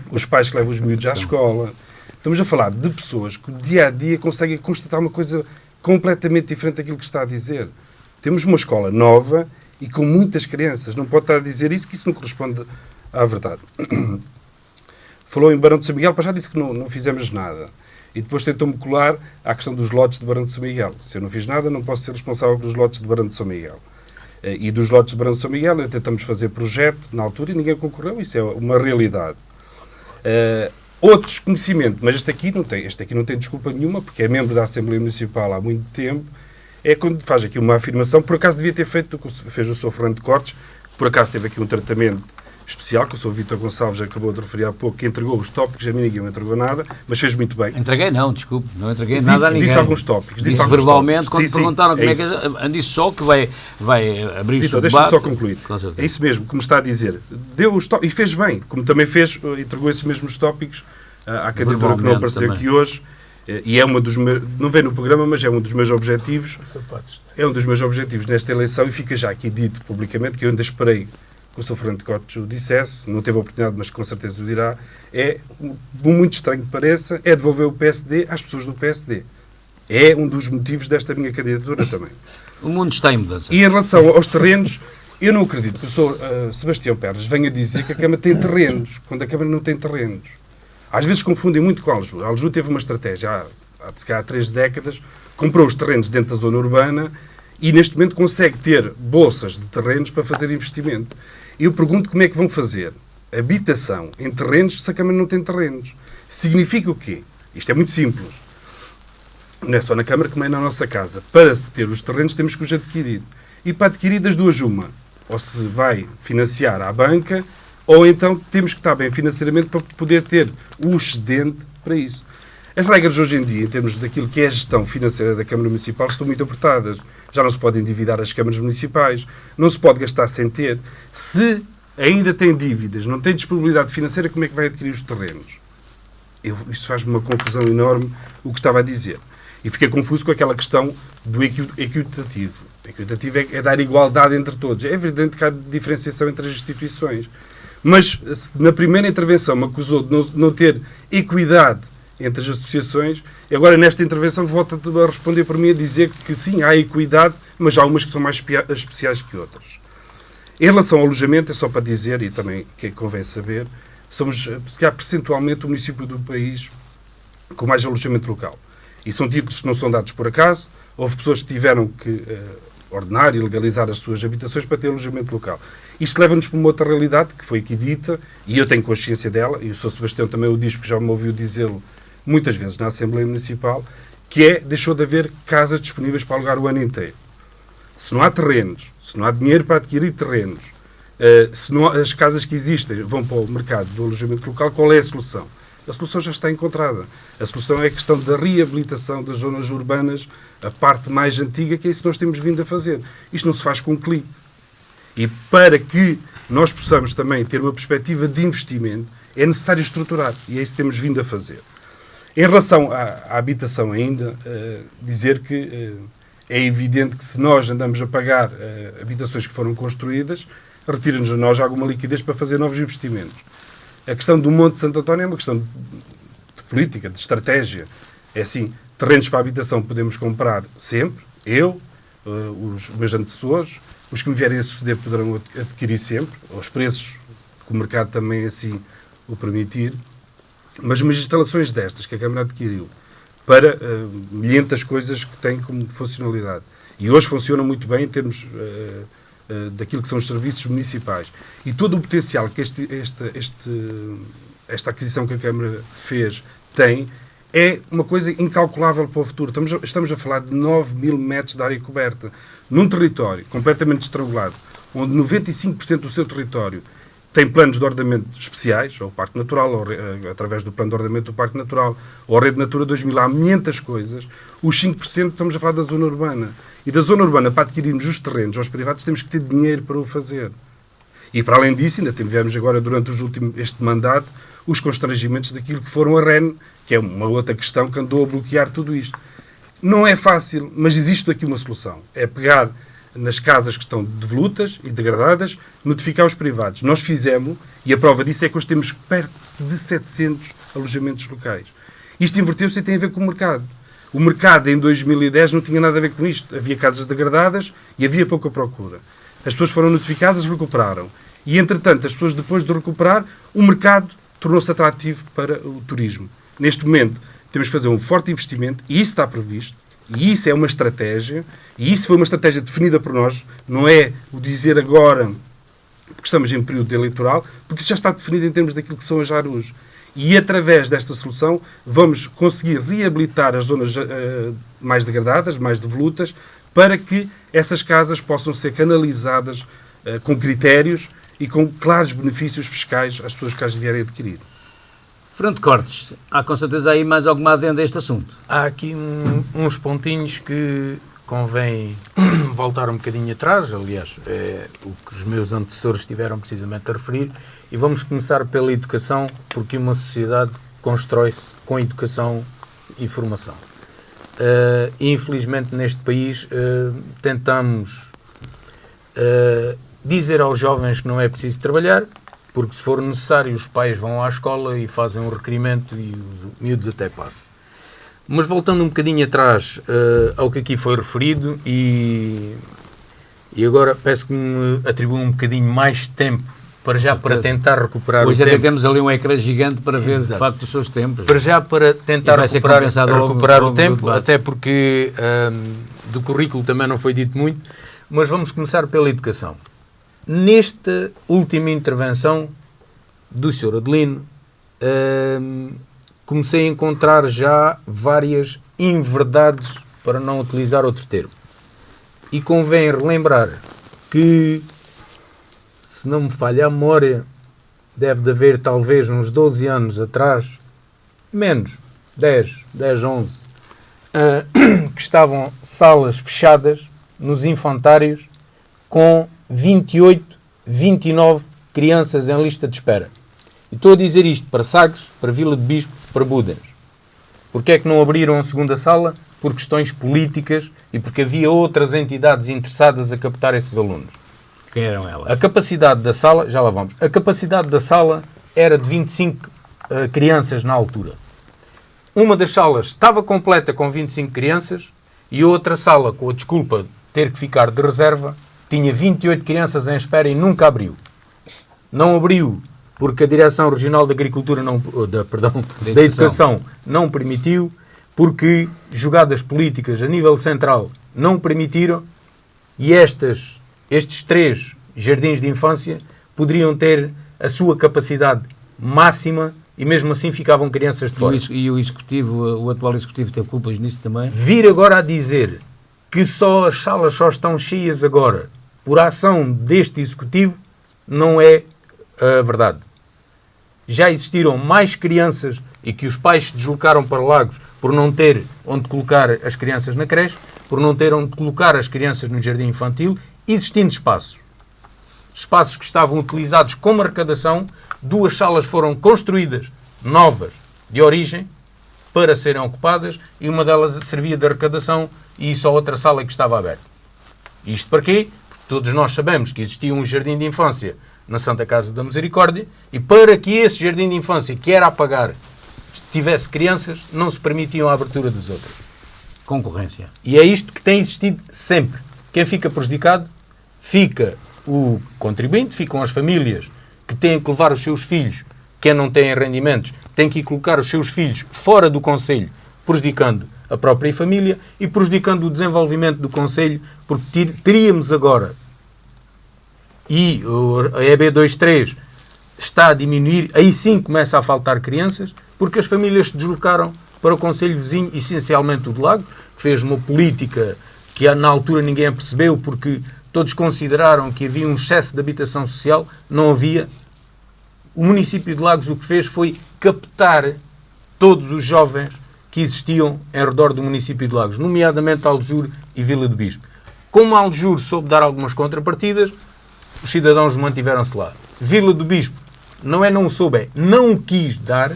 os pais que levam os miúdos à escola. Estamos a falar de pessoas que, dia a dia, conseguem constatar uma coisa completamente diferente daquilo que está a dizer. Temos uma escola nova e com muitas crianças. Não pode estar a dizer isso, que isso não corresponde à verdade. Falou em Barão de São Miguel, já disse que não fizemos nada. E depois tentou-me colar à questão dos lotes de Barão de São Miguel. Se eu não fiz nada, não posso ser responsável pelos lotes de Barão de São Miguel. E dos lotes de Barão de São Miguel, tentamos fazer projeto na altura e ninguém concorreu. Isso é uma realidade. outro desconhecimento, mas este aqui não tem desculpa nenhuma, porque é membro da Assembleia Municipal há muito tempo, é quando faz aqui uma afirmação, por acaso devia ter feito o que fez o Sr. Fernando Cortes, por acaso teve aqui um tratamento especial, que o Sr. Vítor Gonçalves acabou de referir há pouco, que entregou os tópicos, a mim ninguém me entregou nada, mas fez muito bem. Entreguei não, desculpe, não entreguei nada a ninguém. Disse alguns tópicos. Disse alguns verbalmente, tópicos. quando perguntaram como é isso. disse só que vai abrir Vítor, o deixa-me debate. só concluir. Com certeza. É isso mesmo, como está a dizer. Deu os tópicos, e fez bem, como também fez, entregou esses mesmos tópicos à candidatura que não apareceu aqui hoje, e é uma dos meus, não vem no programa, mas é um dos meus objetivos. É um dos meus objetivos nesta eleição, e fica já aqui dito publicamente, que eu ainda esperei que o Sr. Fernando Cortes o dissesse, não teve a oportunidade, mas com certeza o dirá, muito estranho que pareça, é devolver o PSD às pessoas do PSD. É um dos motivos desta minha candidatura também. O mundo está em mudança. E em relação aos terrenos, eu não acredito que o Sr. Sebastião Pernas venha dizer que a Câmara tem terrenos, quando a Câmara não tem terrenos. Às vezes confundem muito com a Aljube. A Aljube teve uma estratégia há 3 décadas, comprou os terrenos dentro da zona urbana e neste momento consegue ter bolsas de terrenos para fazer investimento. Eu pergunto como é que vão fazer habitação em terrenos se a Câmara não tem terrenos. Significa o quê? Isto é muito simples. Não é só na Câmara como é na nossa casa. Para se ter os terrenos temos que os adquirir. E para adquirir das duas uma. Ou se vai financiar à banca, ou então temos que estar bem financeiramente para poder ter o excedente para isso. As regras hoje em dia, em termos daquilo que é a gestão financeira da Câmara Municipal, estão muito apertadas. Já não se pode endividar as câmaras municipais, não se pode gastar sem ter. Se ainda tem dívidas, não tem disponibilidade financeira, como é que vai adquirir os terrenos? Isso faz-me uma confusão enorme o que estava a dizer. E fiquei confuso com aquela questão do equitativo. Equitativo é dar igualdade entre todos. É evidente que há diferenciação entre as instituições. Mas na primeira intervenção me acusou de não ter equidade entre as associações, e agora nesta intervenção volta a responder por mim a dizer que sim, há equidade, mas há umas que são mais especiais que outras. Em relação ao alojamento, é só para dizer, e também que convém saber, somos, se calhar, percentualmente o município do país com mais alojamento local. E são títulos que não são dados por acaso, houve pessoas que tiveram que ordenar e legalizar as suas habitações para ter alojamento local. Isto leva-nos para uma outra realidade, que foi aqui dita, e eu tenho consciência dela, e o Sr. Sebastião também o diz, porque já me ouviu dizê-lo muitas vezes na Assembleia Municipal, que deixou de haver casas disponíveis para alugar o ano inteiro. Se não há terrenos, se não há dinheiro para adquirir terrenos, se não, as casas que existem vão para o mercado do alojamento local, qual é a solução? A solução já está encontrada. A solução é a questão da reabilitação das zonas urbanas, a parte mais antiga, que é isso que nós temos vindo a fazer. Isto não se faz com um clique. E para que nós possamos também ter uma perspectiva de investimento, é necessário estruturar. E é isso que temos vindo a fazer. Em relação à habitação ainda, dizer que é evidente que se nós andamos a pagar habitações que foram construídas, retira-nos a nós alguma liquidez para fazer novos investimentos. A questão do Monte de Santo António é uma questão de política, de estratégia. É assim, terrenos para habitação podemos comprar sempre, os meus antecessores, os que me vierem a suceder poderão adquirir sempre, aos preços que o mercado também assim o permitir. Mas umas instalações destas que a Câmara adquiriu para milhentas coisas que têm como funcionalidade. E hoje funcionam muito bem em termos daquilo que são os serviços municipais. E todo o potencial que esta aquisição que a Câmara fez tem é uma coisa incalculável para o futuro. Estamos a falar de 9.000 metros de área coberta num território completamente estrangulado, onde 95% do seu território tem planos de ordenamento especiais, ou Parque Natural, ou através do plano de ordenamento do Parque Natural, ou a Rede Natura 2000, há muitas coisas. Os 5% estamos a falar da zona urbana. E da zona urbana, para adquirirmos os terrenos aos privados, temos que ter dinheiro para o fazer. E para além disso, ainda tivemos agora, durante este mandato, os constrangimentos daquilo que foram a REN, que é uma outra questão que andou a bloquear tudo isto. Não é fácil, mas existe aqui uma solução. É pegar nas casas que estão devolutas e degradadas, notificar os privados. Nós fizemos, e a prova disso é que hoje temos perto de 700 alojamentos locais. Isto inverteu-se e tem a ver com o mercado. O mercado em 2010 não tinha nada a ver com isto. Havia casas degradadas e havia pouca procura. As pessoas foram notificadas, recuperaram. E, entretanto, as pessoas, depois de recuperar, o mercado tornou-se atrativo para o turismo. Neste momento, temos de fazer um forte investimento, e isso está previsto, e isso é uma estratégia, e isso foi uma estratégia definida por nós, não é o dizer agora, porque estamos em período eleitoral, porque isso já está definido em termos daquilo que são as ARUs. e através desta solução vamos conseguir reabilitar as zonas mais degradadas, mais devolutas, para que essas casas possam ser canalizadas com critérios e com claros benefícios fiscais às pessoas que as vierem adquirir. Fernando Cortes, há com certeza aí mais alguma adenda a este assunto? Há aqui uns pontinhos que convém voltar um bocadinho atrás, aliás, é o que os meus antecessores estiveram precisamente a referir, e vamos começar pela educação, porque uma sociedade constrói-se com educação e formação. Infelizmente, neste país, tentamos dizer aos jovens que não é preciso trabalhar, porque se for necessário os pais vão à escola e fazem um requerimento e os miúdos até passam. Mas voltando um bocadinho atrás ao que aqui foi referido, e agora peço que me atribuam um bocadinho mais de tempo para tentar recuperar hoje o tempo. Hoje temos ali um ecrã gigante para ver, Exato, de facto, os seus tempos. para tentar recuperar o tempo, debate. até porque do currículo também não foi dito muito, mas vamos começar pela educação. Nesta última intervenção do Sr. Adelino, comecei a encontrar já várias inverdades, para não utilizar outro termo. E convém relembrar que, se não me falha a memória, deve de haver talvez uns 12 anos atrás, menos, 10, 11, que estavam salas fechadas nos infantários com 28, 29 crianças em lista de espera. E estou a dizer isto para Sagres, para Vila de Bispo, para Budens. Porquê é que não abriram a segunda sala? Por questões políticas e porque havia outras entidades interessadas a captar esses alunos. Quem eram elas? A capacidade da sala, já lá vamos, a capacidade da sala era de 25 crianças na altura. Uma das salas estava completa com 25 crianças e a outra sala, com a desculpa de ter que ficar de reserva, tinha 28 crianças em espera e nunca abriu. Não abriu porque a Direção Regional de Agricultura da Educação não permitiu, porque jogadas políticas a nível central não permitiram, e estes 3 jardins de infância poderiam ter a sua capacidade máxima e mesmo assim ficavam crianças de fora. E o atual executivo tem culpas nisso também? Vir agora a dizer que as salas só estão cheias agora por ação deste executivo não é a verdade. Já existiram mais crianças e que os pais se deslocaram para Lagos por não ter onde colocar as crianças na creche, por não ter onde colocar as crianças no jardim infantil, existindo espaços. Espaços que estavam utilizados como arrecadação, 2 salas foram construídas, novas, de origem, para serem ocupadas, e uma delas servia de arrecadação e só outra sala que estava aberta. Isto para quê? Porque todos nós sabemos que existia um jardim de infância na Santa Casa da Misericórdia, e para que esse jardim de infância, que era a pagar, tivesse crianças, não se permitiam a abertura dos outros. Concorrência. E é isto que tem existido sempre. Quem fica prejudicado? Fica o contribuinte, ficam as famílias que têm que levar os seus filhos, que não têm rendimentos, têm que ir colocar os seus filhos fora do concelho, prejudicando a própria família e prejudicando o desenvolvimento do concelho, porque teríamos agora, e a EB23 está a diminuir, aí sim começa a faltar crianças, porque as famílias se deslocaram para o concelho vizinho, essencialmente o de Lagos, que fez uma política que na altura ninguém percebeu, porque todos consideraram que havia um excesso de habitação social. Não havia. O município de Lagos o que fez foi captar todos os jovens que existiam em redor do município de Lagos, nomeadamente Aljur e Vila de Bispo. Como Aljur soube dar algumas contrapartidas, os cidadãos mantiveram-se lá. Vila do Bispo não soube, não quis dar,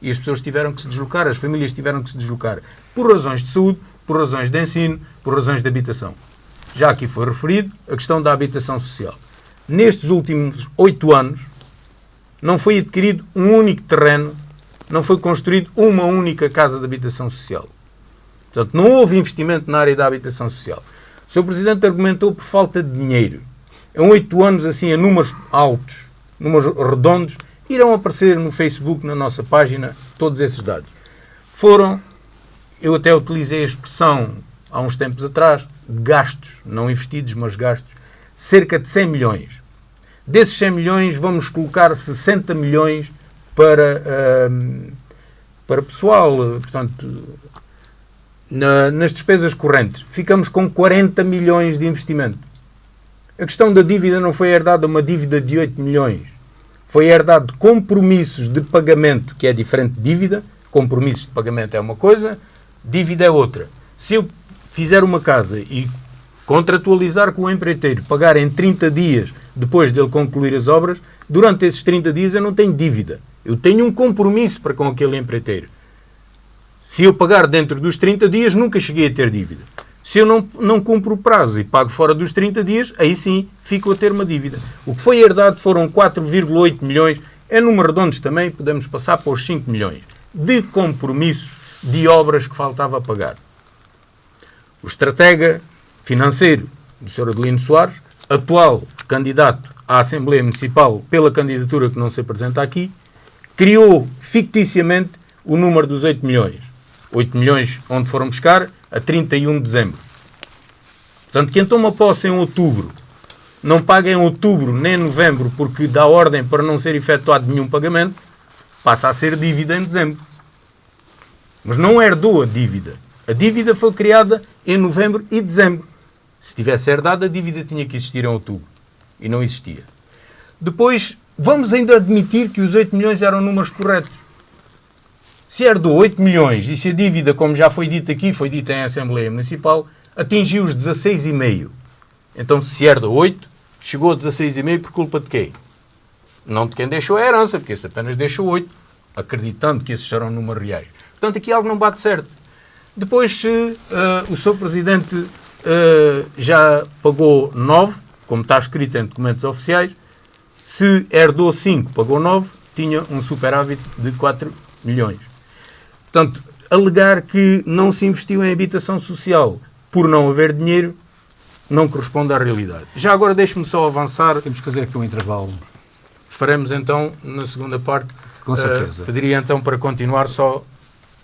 e as pessoas tiveram que se deslocar, as famílias tiveram que se deslocar por razões de saúde, por razões de ensino, por razões de habitação. Já aqui foi referido a questão da habitação social. Nestes últimos 8 anos, não foi adquirido um único terreno, não foi construído uma única casa de habitação social. Portanto, não houve investimento na área da habitação social. O Sr. Presidente argumentou por falta de dinheiro. Em 8 anos, assim, a números altos, números redondos, irão aparecer no Facebook, na nossa página, todos esses dados. Eu até utilizei a expressão, há uns tempos atrás, gastos, não investidos, mas gastos, cerca de 100 milhões. Desses 100 milhões, vamos colocar 60 milhões para pessoal, portanto, nas despesas correntes. Ficamos com 40 milhões de investimento. A questão da dívida não foi herdada uma dívida de 8 milhões. Foi herdado de compromissos de pagamento, que é diferente de dívida. Compromissos de pagamento é uma coisa, dívida é outra. Se eu fizer uma casa e contratualizar com o empreiteiro, pagar em 30 dias depois dele concluir as obras, durante esses 30 dias eu não tenho dívida. Eu tenho um compromisso para com aquele empreiteiro. Se eu pagar dentro dos 30 dias, nunca cheguei a ter dívida. Se eu não cumpro o prazo e pago fora dos 30 dias, aí sim fico a ter uma dívida. O que foi herdado foram 4,8 milhões, é número redondos também, podemos passar para os 5 milhões, de compromissos de obras que faltava pagar. O estratega financeiro do Sr. Adelino Soares, atual candidato à Assembleia Municipal pela candidatura que não se apresenta aqui, criou ficticiamente o número dos 8 milhões. 8 milhões onde foram buscar a 31 de dezembro. Portanto, quem toma posse em outubro não paga em outubro nem em novembro porque dá ordem para não ser efetuado nenhum pagamento, passa a ser dívida em dezembro. Mas não herdou a dívida. A dívida foi criada em novembro e dezembro. Se tivesse herdado, a dívida tinha que existir em outubro. E não existia. Depois, vamos ainda admitir que os 8 milhões eram números corretos. Se herdou 8 milhões e se a dívida, como já foi dito aqui, foi dita em Assembleia Municipal, atingiu os 16,5. Então, se herda 8, chegou a 16,5 por culpa de quem? Não de quem deixou a herança, porque esse apenas deixou 8, acreditando que esses serão números reais. Portanto, aqui algo não bate certo. Depois, se o Sr. Presidente já pagou 9, como está escrito em documentos oficiais, se herdou 5, pagou 9, tinha um superávit de 4 milhões. Portanto, alegar que não se investiu em habitação social por não haver dinheiro não corresponde à realidade. Já agora deixe-me só avançar. Temos que fazer aqui um intervalo. Faremos então na segunda parte. Com certeza. Pediria então para continuar só...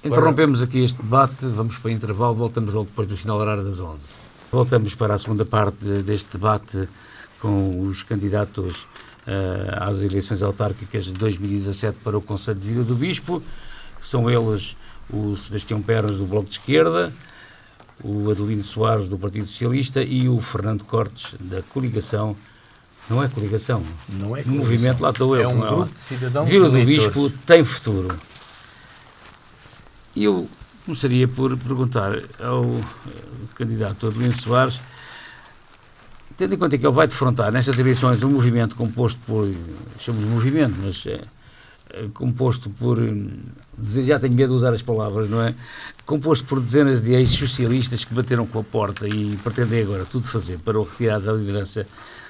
Interrompemos aqui este debate, vamos para o intervalo, voltamos logo depois do final horário das 11. Voltamos para a segunda parte deste debate com os candidatos às eleições autárquicas de 2017 para o Conselho de Vila do Bispo. São eles o Sebastião Pernas, do Bloco de Esquerda, o Adelino Soares, do Partido Socialista, e o Fernando Cortes, da coligação. Não é coligação? Não é coligação. Movimento, lá estou eu. É um grupo de cidadãos Vila do eleitores. Bispo tem futuro. E eu começaria por perguntar ao candidato Adelino Soares, tendo em conta que ele vai defrontar nestas eleições um movimento composto por, chamamos de movimento, mas composto por, já tenho medo de usar as palavras, não é? Composto por dezenas de ex-socialistas que bateram com a porta e pretendem agora tudo fazer para o retirar da liderança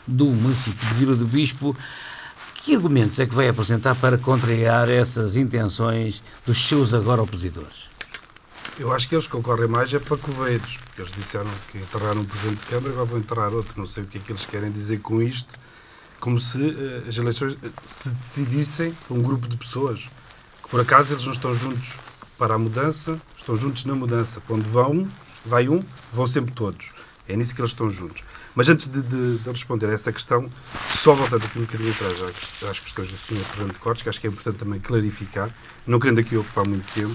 do município de Vila do Bispo. Que argumentos é que vai apresentar para contrariar essas intenções dos seus agora opositores? Eu acho que eles concorrem mais é para coveiros, porque eles disseram que enterraram um Presidente de Câmara e agora vão enterrar outro. Não sei o que é que eles querem dizer com isto, como se as eleições se decidissem por um grupo de pessoas, que por acaso eles não estão juntos para a mudança, estão juntos na mudança. Para onde vai um, vão sempre todos. É nisso que eles estão juntos. Mas antes de responder a essa questão, só voltando aqui um bocadinho atrás às questões do Sr. Fernando Cortes, que acho que é importante também clarificar, não querendo aqui ocupar muito tempo.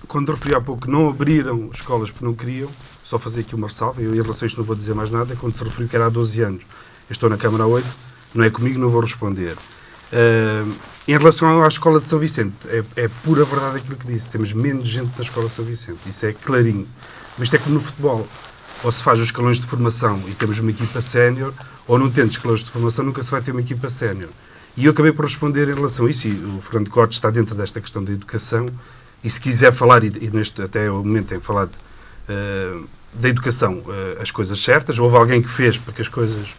Quando referi há pouco que não abriram escolas porque não queriam, só fazer aqui uma ressalva, eu em relação a isto não vou dizer mais nada, quando se referiu que era há 12 anos, eu estou na Câmara há 8, não é comigo, não vou responder. Em relação à Escola de São Vicente, é pura verdade aquilo que disse, temos menos gente na Escola de São Vicente, isso é clarinho. Mas isto é como no futebol, ou se faz os escalões de formação e temos uma equipa sénior, ou não tendo escalões de formação, nunca se vai ter uma equipa sénior. E eu acabei por responder em relação a isso, e o Fernando Cortes está dentro desta questão da educação, e se quiser falar, e neste até o momento tem falado da educação, as coisas certas, houve alguém que fez para que as coisas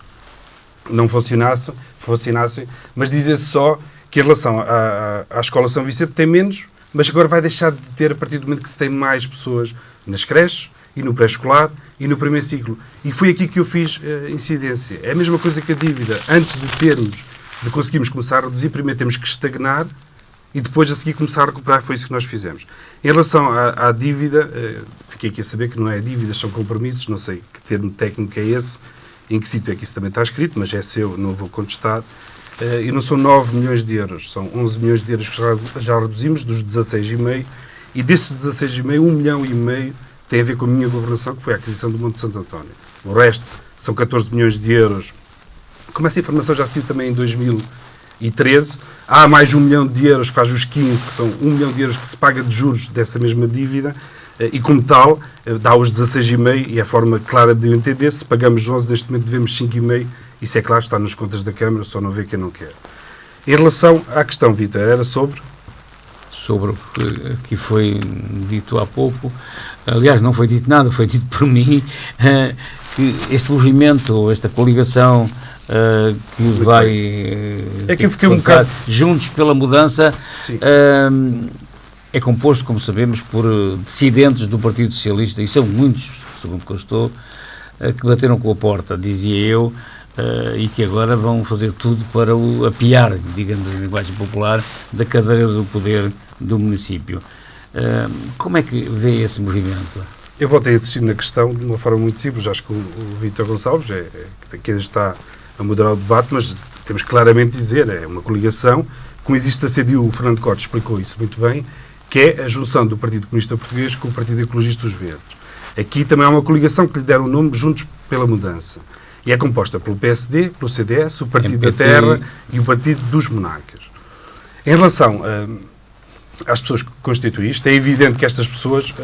não funcionassem, mas dizer-se só que em relação à Escola São Vicente tem menos, mas agora vai deixar de ter a partir do momento que se tem mais pessoas nas creches, e no pré-escolar, e no primeiro ciclo. E foi aqui que eu fiz incidência. É a mesma coisa que a dívida. Antes de conseguirmos começar a reduzir, primeiro temos que estagnar, e depois a seguir começar a recuperar. Foi isso que nós fizemos. Em relação à dívida, fiquei aqui a saber que não é dívidas, são compromissos, não sei que termo técnico é esse, em que sítio é que isso também está escrito, mas é seu, não vou contestar. e não são 9 milhões de euros, são 11 milhões de euros que já reduzimos dos 16,5, e desses 16,5, 1,5 milhão tem a ver com a minha governação, que foi a aquisição do Monte Santo António. O resto são 14 milhões de euros. Como essa informação já saiu também em 2013, há mais 1 milhão de euros, faz os 15, que são 1 milhão de euros que se paga de juros dessa mesma dívida, e como tal, dá os 16,5, e é a forma clara de eu entender, se pagamos 11, neste momento devemos 5,5, isso é claro, está nas contas da Câmara, só não vê quem não quer. Em relação à questão, Vítor, era sobre o que aqui foi dito há pouco, aliás, não foi dito nada, foi dito por mim, que este movimento, esta coligação que vai é que eu fiquei um bocado Juntos pela Mudança, é composto, como sabemos, por dissidentes do Partido Socialista, e são muitos, segundo que eu estou, que bateram com a porta, dizia eu, e que agora vão fazer tudo para o apiar, digamos em linguagem popular, da cadeira do poder do município. Como é que vê esse movimento? Eu voltei a insistir na questão de uma forma muito simples. Acho que o Vítor Gonçalves é quem está a moderar o debate, mas temos claramente de dizer, é uma coligação, como existe a CDU, o Fernando Cotes explicou isso muito bem, que é a junção do Partido Comunista Português com o Partido Ecologista dos Verdes. Aqui também há uma coligação que lhe deram o nome Juntos pela Mudança. E é composta pelo PSD, pelo CDS, o Partido da Terra e o Partido dos Monarcas. Em relação às pessoas que constituem isto, é evidente que estas pessoas,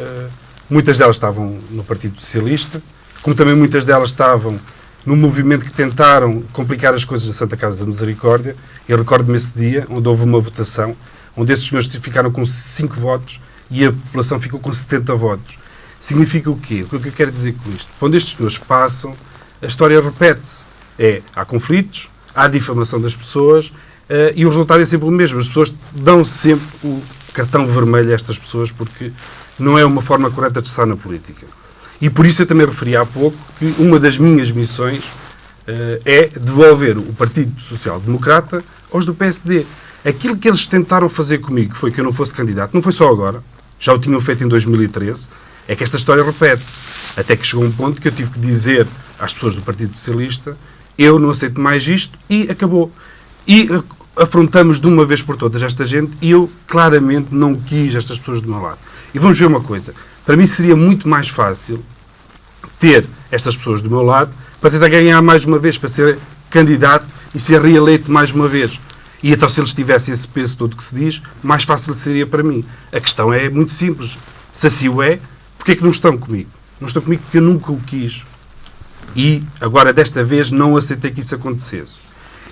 muitas delas estavam no Partido Socialista, como também muitas delas estavam num movimento que tentaram complicar as coisas na Santa Casa da Misericórdia. Eu recordo-me esse dia, onde houve uma votação, onde esses senhores ficaram com 5 votos e a população ficou com 70 votos. Significa o quê? O que eu quero dizer com isto? Quando estes senhores passam, a história repete-se. Há conflitos, há difamação das pessoas, e o resultado é sempre o mesmo. As pessoas dão sempre o cartão vermelho a estas pessoas, porque não é uma forma correta de estar na política. E por isso eu também referi há pouco que uma das minhas missões é devolver o Partido Social Democrata aos do PSD. Aquilo que eles tentaram fazer comigo, que foi que eu não fosse candidato, não foi só agora, já o tinham feito em 2013, é que esta história repete-se. Até que chegou um ponto que eu tive que dizer às pessoas do Partido Socialista, eu não aceito mais isto, e acabou. E afrontamos de uma vez por todas esta gente, e eu claramente não quis estas pessoas do meu lado. E vamos ver uma coisa, para mim seria muito mais fácil ter estas pessoas do meu lado para tentar ganhar mais uma vez, para ser candidato e ser reeleito mais uma vez. E então, se eles tivessem esse peso todo que se diz, mais fácil seria para mim. A questão é muito simples. Se assim o é, porquê é que não estão comigo? Não estão comigo porque eu nunca o quis. E, agora, desta vez, não aceitei que isso acontecesse.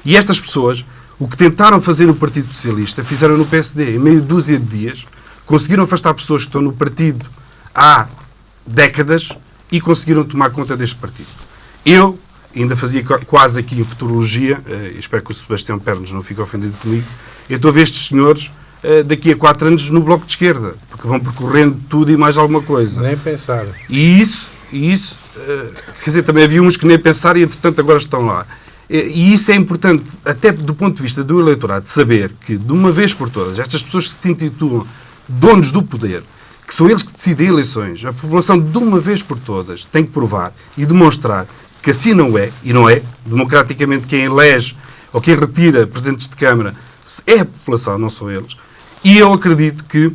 E estas pessoas, o que tentaram fazer no Partido Socialista, fizeram no PSD. Em meia dúzia de dias, conseguiram afastar pessoas que estão no partido há décadas e conseguiram tomar conta deste partido. Eu ainda fazia quase aqui em futurologia, espero que o Sebastião Pernas não fique ofendido comigo, eu estou a ver estes senhores daqui a 4 anos no Bloco de Esquerda, porque vão percorrendo tudo e mais alguma coisa. Nem pensar. E isso, quer dizer, também havia uns que nem pensaram e, entretanto, agora estão lá. E isso é importante, até do ponto de vista do eleitorado, saber que, de uma vez por todas, estas pessoas que se intitulam donos do poder, que são eles que decidem eleições, a população, de uma vez por todas, tem que provar e demonstrar que assim não é, e não é, democraticamente quem elege ou quem retira presidentes de Câmara é a população, não são eles. E eu acredito que,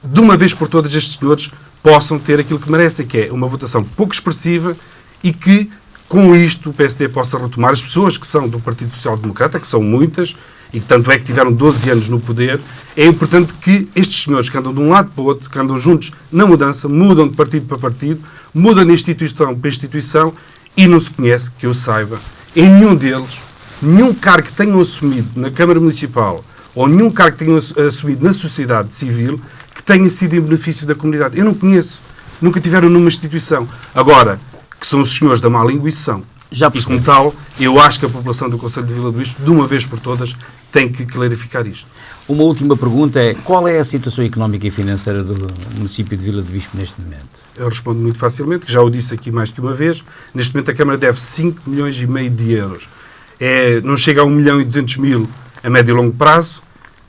de uma vez por todas, estes senhores possam ter aquilo que merecem, que é uma votação pouco expressiva e que, com isto, o PSD possa retomar as pessoas que são do Partido Social Democrata, que são muitas, e que tanto é que tiveram 12 anos no poder. É importante que estes senhores que andam de um lado para o outro, que andam juntos na mudança, mudam de partido para partido, mudam de instituição para instituição, e não se conhece, que eu saiba, em nenhum deles, nenhum cargo que tenham assumido na Câmara Municipal ou nenhum cargo que tenham assumido na sociedade civil que tenha sido em benefício da comunidade. Eu não conheço. Nunca tiveram numa instituição. Agora, que são os senhores da má língua, isso são. E como tal, eu acho que a população do Concelho de Vila do Bispo, de uma vez por todas, tem que clarificar isto. Uma última pergunta é, qual é a situação económica e financeira do município de Vila do Bispo neste momento? Eu respondo muito facilmente, que já o disse aqui mais que uma vez. Neste momento a Câmara deve 5,5 milhões de euros. Não chega a 1.200.000 a médio e longo prazo,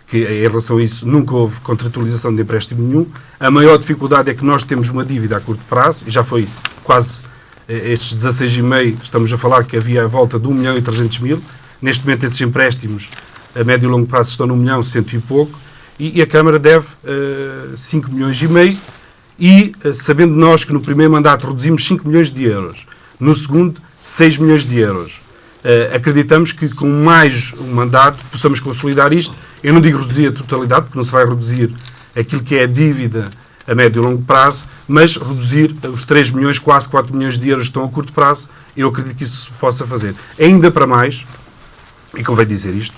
que em relação a isso nunca houve contratualização de empréstimo nenhum. A maior dificuldade é que nós temos uma dívida a curto prazo, e já foi quase estes 16,5, estamos a falar que havia à volta de 1.300.000. Neste momento, esses empréstimos a médio e longo prazo estão no 1 milhão 100 e pouco, e a Câmara deve 5 milhões e meio, e sabendo nós que no primeiro mandato reduzimos 5 milhões de euros, no segundo 6 milhões de euros, acreditamos que com mais um mandato possamos consolidar isto. Eu não digo reduzir a totalidade, porque não se vai reduzir aquilo que é a dívida a médio e longo prazo, mas reduzir os 3 milhões, quase 4 milhões de euros que estão a curto prazo. Eu acredito que isso se possa fazer. Ainda para mais, e convém dizer isto,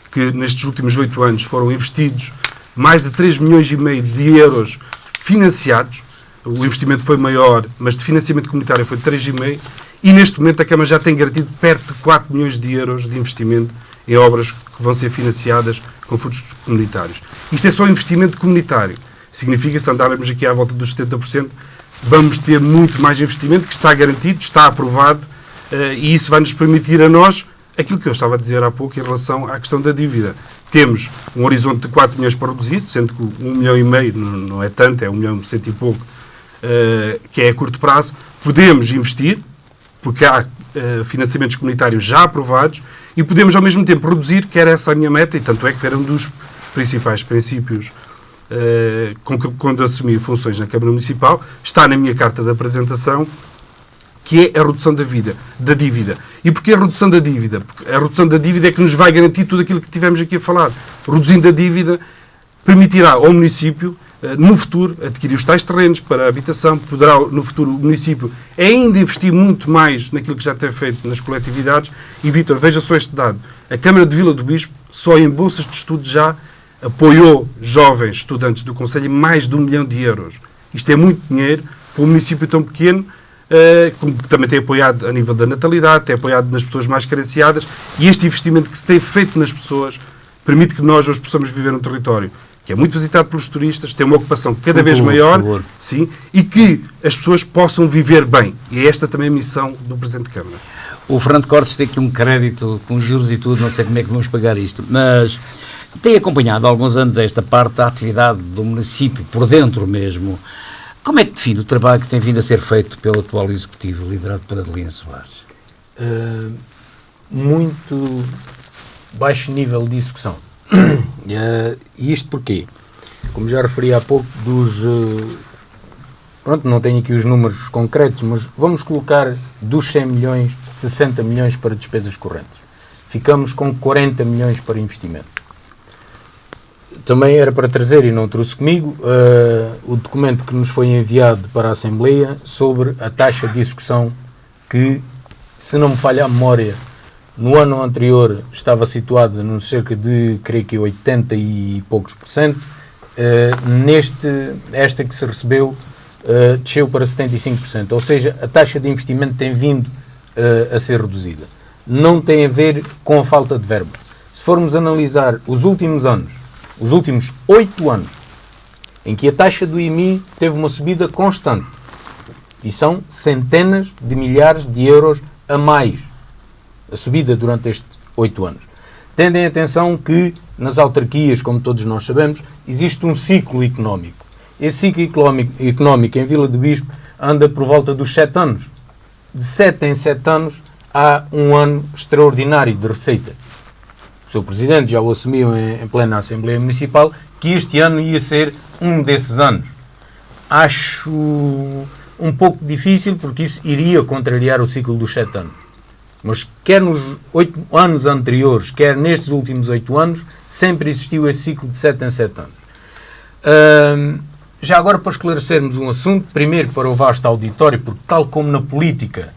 que nestes últimos 8 anos foram investidos mais de 3 milhões e meio de euros financiados. O investimento foi maior, mas de financiamento comunitário foi de 3,5, e neste momento a Câmara já tem garantido perto de 4 milhões de euros de investimento em obras que vão ser financiadas com fundos comunitários. Isto é só investimento comunitário. Significa, se andarmos aqui à volta dos 70%, vamos ter muito mais investimento, que está garantido, está aprovado, e isso vai nos permitir a nós aquilo que eu estava a dizer há pouco em relação à questão da dívida. Temos um horizonte de 4 milhões para reduzir, sendo que 1 milhão e meio não é tanto, é 1 milhão e 100 e pouco, que é a curto prazo. Podemos investir, porque há financiamentos comunitários já aprovados, e podemos ao mesmo tempo reduzir, que era essa a minha meta, e tanto é que era um dos principais princípios quando assumi funções na Câmara Municipal, está na minha carta de apresentação, que é a redução da dívida. E porquê a redução da dívida? Porque a redução da dívida é que nos vai garantir tudo aquilo que tivemos aqui a falar. Reduzindo a dívida, permitirá ao município, no futuro, adquirir os tais terrenos para a habitação, poderá, no futuro, o município ainda investir muito mais naquilo que já tem feito nas coletividades. E, Vítor, veja só este dado. A Câmara de Vila do Bispo, só em bolsas de estudo já, apoiou jovens estudantes do Conselho em mais de 1 milhão de euros. Isto é muito dinheiro para um município tão pequeno, como também tem apoiado a nível da natalidade, tem apoiado nas pessoas mais carenciadas, e este investimento que se tem feito nas pessoas permite que nós hoje possamos viver num território que é muito visitado pelos turistas, tem uma ocupação cada vez maior, sim, e que as pessoas possam viver bem. E é esta também a missão do Presidente de Câmara. O Fernando Cortes tem aqui um crédito com juros e tudo, não sei como é que vamos pagar isto, mas tem acompanhado há alguns anos esta parte da atividade do município, por dentro mesmo. Como é que define o trabalho que tem vindo a ser feito pelo atual Executivo, liderado por Adelino Soares? Muito baixo nível de execução. E isto porquê? Como já referi há pouco, pronto, não tenho aqui os números concretos, mas vamos colocar dos 100 milhões, 60 milhões para despesas correntes. Ficamos com 40 milhões para investimento. Também era para trazer, e não trouxe comigo, o documento que nos foi enviado para a Assembleia sobre a taxa de execução que, se não me falha a memória, no ano anterior estava situada num cerca de, creio que 80 e poucos %. Esta que se recebeu desceu para 75%. Ou seja, a taxa de investimento tem vindo a ser reduzida. Não tem a ver com a falta de verba. Se formos analisar os últimos anos, os últimos 8 anos, em que a taxa do IMI teve uma subida constante, e são centenas de milhares de euros a mais, a subida durante estes 8 anos. Tendem atenção que nas autarquias, como todos nós sabemos, existe um ciclo económico. Esse ciclo económico em Vila do Bispo anda por volta dos 7 anos. De 7 em 7 anos há um ano extraordinário de receita. O Sr. Presidente já o assumiu em plena Assembleia Municipal que este ano ia ser um desses anos. Acho um pouco difícil, porque isso iria contrariar o ciclo dos 7 anos. Mas quer nos 8 anos anteriores, quer nestes últimos 8 anos, sempre existiu esse ciclo de 7 em 7 anos. Já agora, para esclarecermos um assunto, primeiro para o vasto auditório, porque tal como na política,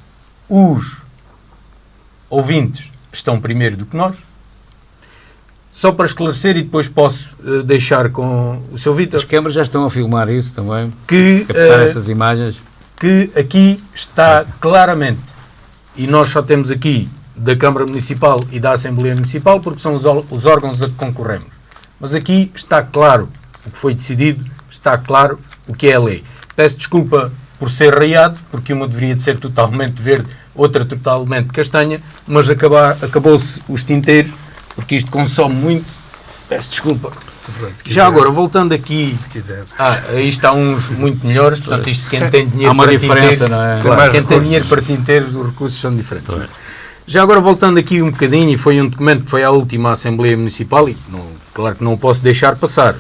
os ouvintes estão primeiro do que nós. Só para esclarecer, e depois posso deixar com o Sr. Vítor... As câmaras já estão a filmar isso também, captar essas imagens. Que aqui está claramente, e nós só temos aqui da Câmara Municipal e da Assembleia Municipal, porque são os órgãos a que concorremos. Mas aqui está claro o que foi decidido, está claro o que é a lei. Peço desculpa por ser raiado, porque uma deveria de ser totalmente verde, outra totalmente castanha, mas acabou-se os tinteiros, porque isto consome muito. Peço desculpa. Já agora, voltando aqui, se quiser. Aí está uns muito melhores, portanto, isto quem tem dinheiro há uma para diferença, tinteiros, não é? Claro, quem tem dinheiro para tinteiros, os recursos são diferentes. Já agora voltando aqui um bocadinho, e foi um documento que foi à última Assembleia Municipal, e claro que não o posso deixar passar,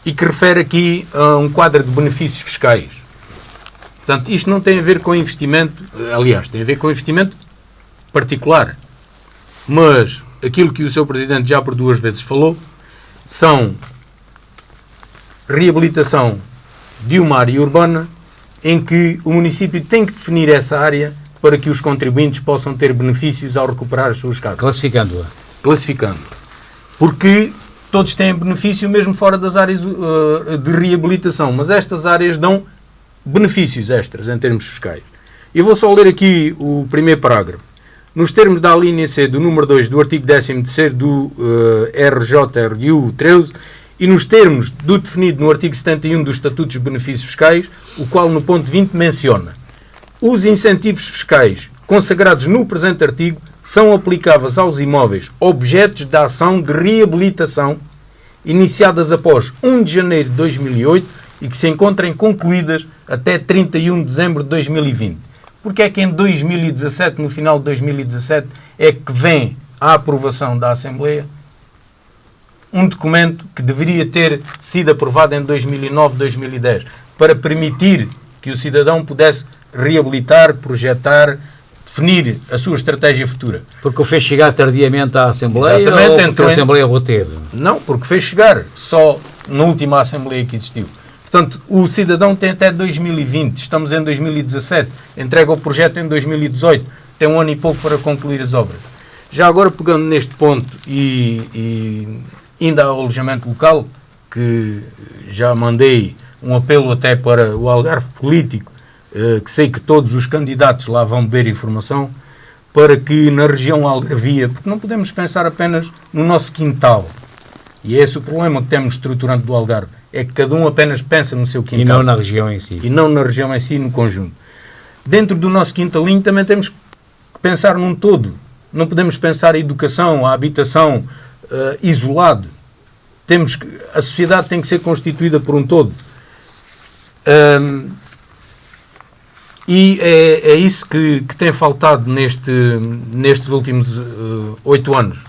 e que refere aqui a um quadro de benefícios fiscais. Portanto, isto não tem a ver com investimento, aliás, tem a ver com investimento particular, mas aquilo que o Sr. Presidente já por 2 vezes falou, são reabilitação de uma área urbana em que o município tem que definir essa área para que os contribuintes possam ter benefícios ao recuperar as suas casas. Classificando-a. Classificando. Porque todos têm benefício mesmo fora das áreas de reabilitação, mas estas áreas dão benefícios extras em termos fiscais. Eu vou só ler aqui o primeiro parágrafo. Nos termos da alínea C do número 2 do artigo 10º do RJRU 13 e nos termos do definido no artigo 71 dos Estatutos de Benefícios Fiscais, o qual no ponto 20 menciona: os incentivos fiscais consagrados no presente artigo são aplicáveis aos imóveis objetos da ação de reabilitação iniciadas após 1 de janeiro de 2008 e que se encontrem concluídas até 31 de dezembro de 2020. Porque é que em 2017, no final de 2017, é que vem à aprovação da Assembleia um documento que deveria ter sido aprovado em 2009, 2010, para permitir que o cidadão pudesse reabilitar, projetar, definir a sua estratégia futura. Porque o fez chegar tardiamente à Assembleia. Exatamente, ou porque a Assembleia o teve? Não, porque fez chegar só na última Assembleia que existiu. Portanto, o cidadão tem até 2020, estamos em 2017, entrega o projeto em 2018, tem 1 ano e pouco para concluir as obras. Já agora, pegando neste ponto e ainda ao alojamento local, que já mandei um apelo até para o Algarve Político, que sei que todos os candidatos lá vão beber informação, para que na região algarvia, porque não podemos pensar apenas no nosso quintal, e é esse o problema que temos estruturante do Algarve, é que cada um apenas pensa no seu quintal. E não na região em si. E não na região em si, no conjunto. Dentro do nosso quintalinho também temos que pensar num todo. Não podemos pensar a educação, a habitação isolado. A sociedade tem que ser constituída por um todo. E é isso que tem faltado nestes últimos 8 anos.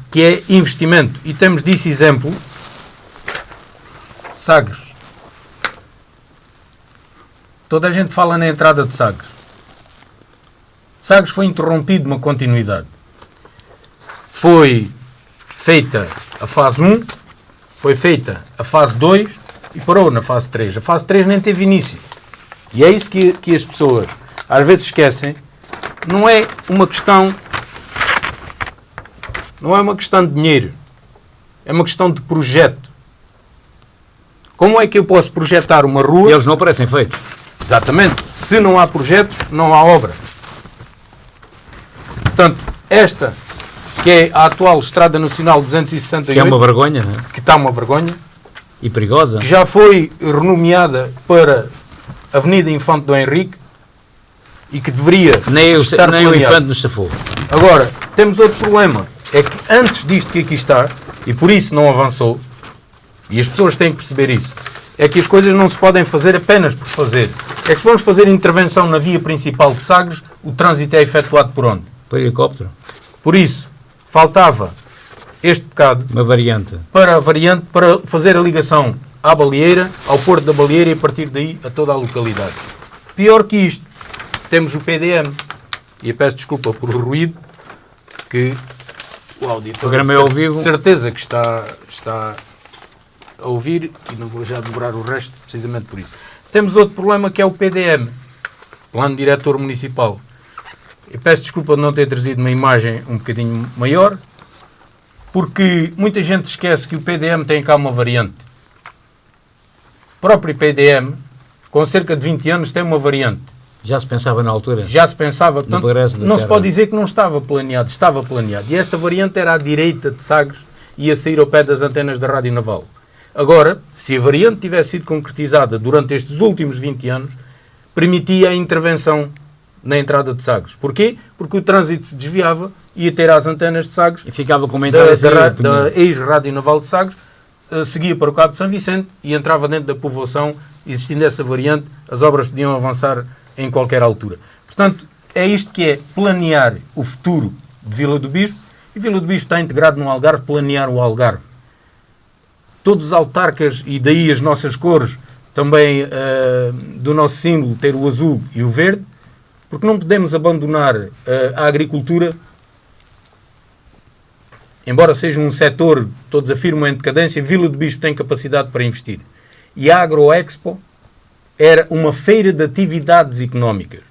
Que é investimento. E temos disso exemplo Sagres. Toda a gente fala na entrada de Sagres. Sagres foi interrompido uma continuidade. Foi feita a fase 1, foi feita a fase 2 e parou na fase 3. A fase 3 nem teve início. E é isso que as pessoas às vezes esquecem. Não é uma questão de dinheiro. É uma questão de projeto. Como é que eu posso projetar uma rua? E eles não parecem feitos. Exatamente. Se não há projetos, não há obra. Portanto, esta, que é a atual Estrada Nacional 268... Que é uma vergonha, não é? Que está uma vergonha. E perigosa. Que já foi renomeada para Avenida Infante do Henrique e que deveria estar nem o Infante nos safou. Agora, temos outro problema. É que antes disto que aqui está, e por isso não avançou, e as pessoas têm que perceber isso, é que as coisas não se podem fazer apenas por fazer. É que se vamos fazer intervenção na via principal de Sagres, o trânsito é efetuado por onde? Por helicóptero. Por isso, faltava este bocado Uma variante. para fazer a ligação à Baleeira, ao Porto da Baleeira e a partir daí a toda a localidade. Pior que isto, temos o PDM. E eu peço desculpa por o ruído, que o auditor programa é ao vivo. de certeza que está a ouvir, e não vou já dobrar o resto precisamente por isso. Temos outro problema que é o PDM, Plano Diretor Municipal. Eu peço desculpa de não ter trazido uma imagem um bocadinho maior, porque muita gente esquece que o PDM tem cá uma variante. O próprio PDM, com cerca de 20 anos, tem uma variante. Já se pensava na altura. Já se pensava, portanto, não se terra. pode dizer que não estava planeado, estava planeado. E esta variante era à direita de Sagres e ia sair ao pé das antenas da Rádio Naval. Agora, se a variante tivesse sido concretizada durante estes últimos 20 anos, permitia a intervenção na entrada de Sagres. Porquê? Porque o trânsito se desviava, ia ter as antenas de Sagres, E ficava com uma entrada da ex-Rádio Naval de Sagres, seguia para o Cabo de São Vicente e entrava dentro da povoação. Existindo essa variante, as obras podiam avançar em qualquer altura. Portanto, É isto que é planear o futuro de Vila do Bispo, e Vila do Bispo está integrado no Algarve, planear o Algarve. Todos os autarcas, e daí as nossas cores, também do nosso símbolo ter o azul e o verde, porque não podemos abandonar a agricultura, embora seja um setor, todos afirmam, em decadência. Vila do Bispo tem capacidade para investir. E a AgroExpo era uma feira de atividades económicas.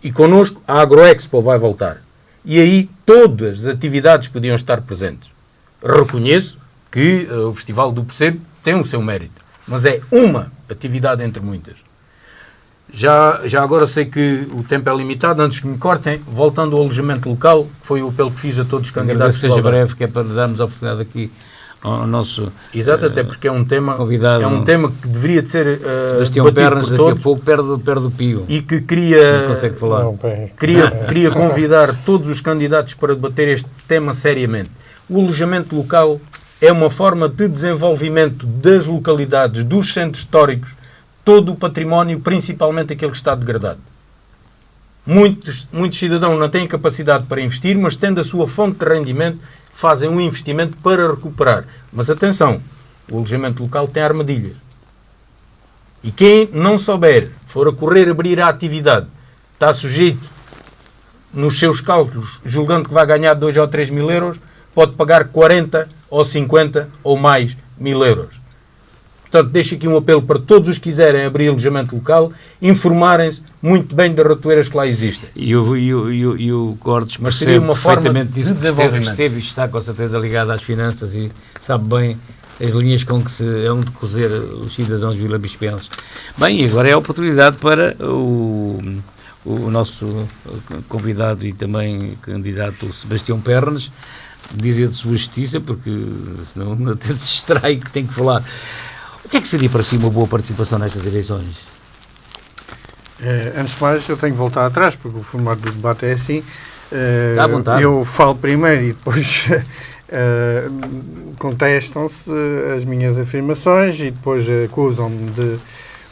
E connosco a AgroExpo vai voltar. E aí todas as atividades podiam estar presentes. Reconheço que o Festival do Percebo tem o seu mérito, mas é uma atividade entre muitas. Já agora sei que o tempo é limitado, antes que me cortem, voltando ao alojamento local, que foi o apelo que fiz a todos os candidatos. Que seja breve, que é para darmos a oportunidade aqui ao nosso exato, até porque é um tema convidado, é um tema que deveria de ser Sebastião Pernas, daqui a pouco perde o pio. E que queria, não consegue falar. Queria convidar todos os candidatos para debater este tema seriamente. O alojamento local é uma forma de desenvolvimento das localidades, dos centros históricos, todo o património, principalmente aquele que está degradado. Muitos cidadãos não têm capacidade para investir, mas tendo a sua fonte de rendimento, fazem um investimento para recuperar. Mas atenção, o alojamento local tem armadilhas. E quem não souber, for a correr abrir a atividade, está sujeito nos seus cálculos, julgando que vai ganhar 2 ou 3 mil euros, pode pagar 40 ou 50 ou mais mil euros. Portanto, deixo aqui um apelo para todos os que quiserem abrir alojamento local, informarem-se muito bem das ratoeiras que lá existem. E o Cortes mas seria uma forma de desenvolvimento. Está com certeza ligado às finanças e sabe bem as linhas com que se hão de cozer os cidadãos vilabispenses. Bem, e agora é a oportunidade para o nosso convidado e também candidato Sebastião Pernas dizer de sua justiça, porque senão até se distrai que tem que falar. O que é que seria para si uma boa participação nestas eleições? Antes de mais, eu tenho que voltar atrás, porque o formato do debate é assim. À vontade. Eu falo primeiro e depois contestam-se as minhas afirmações e depois acusam-me de...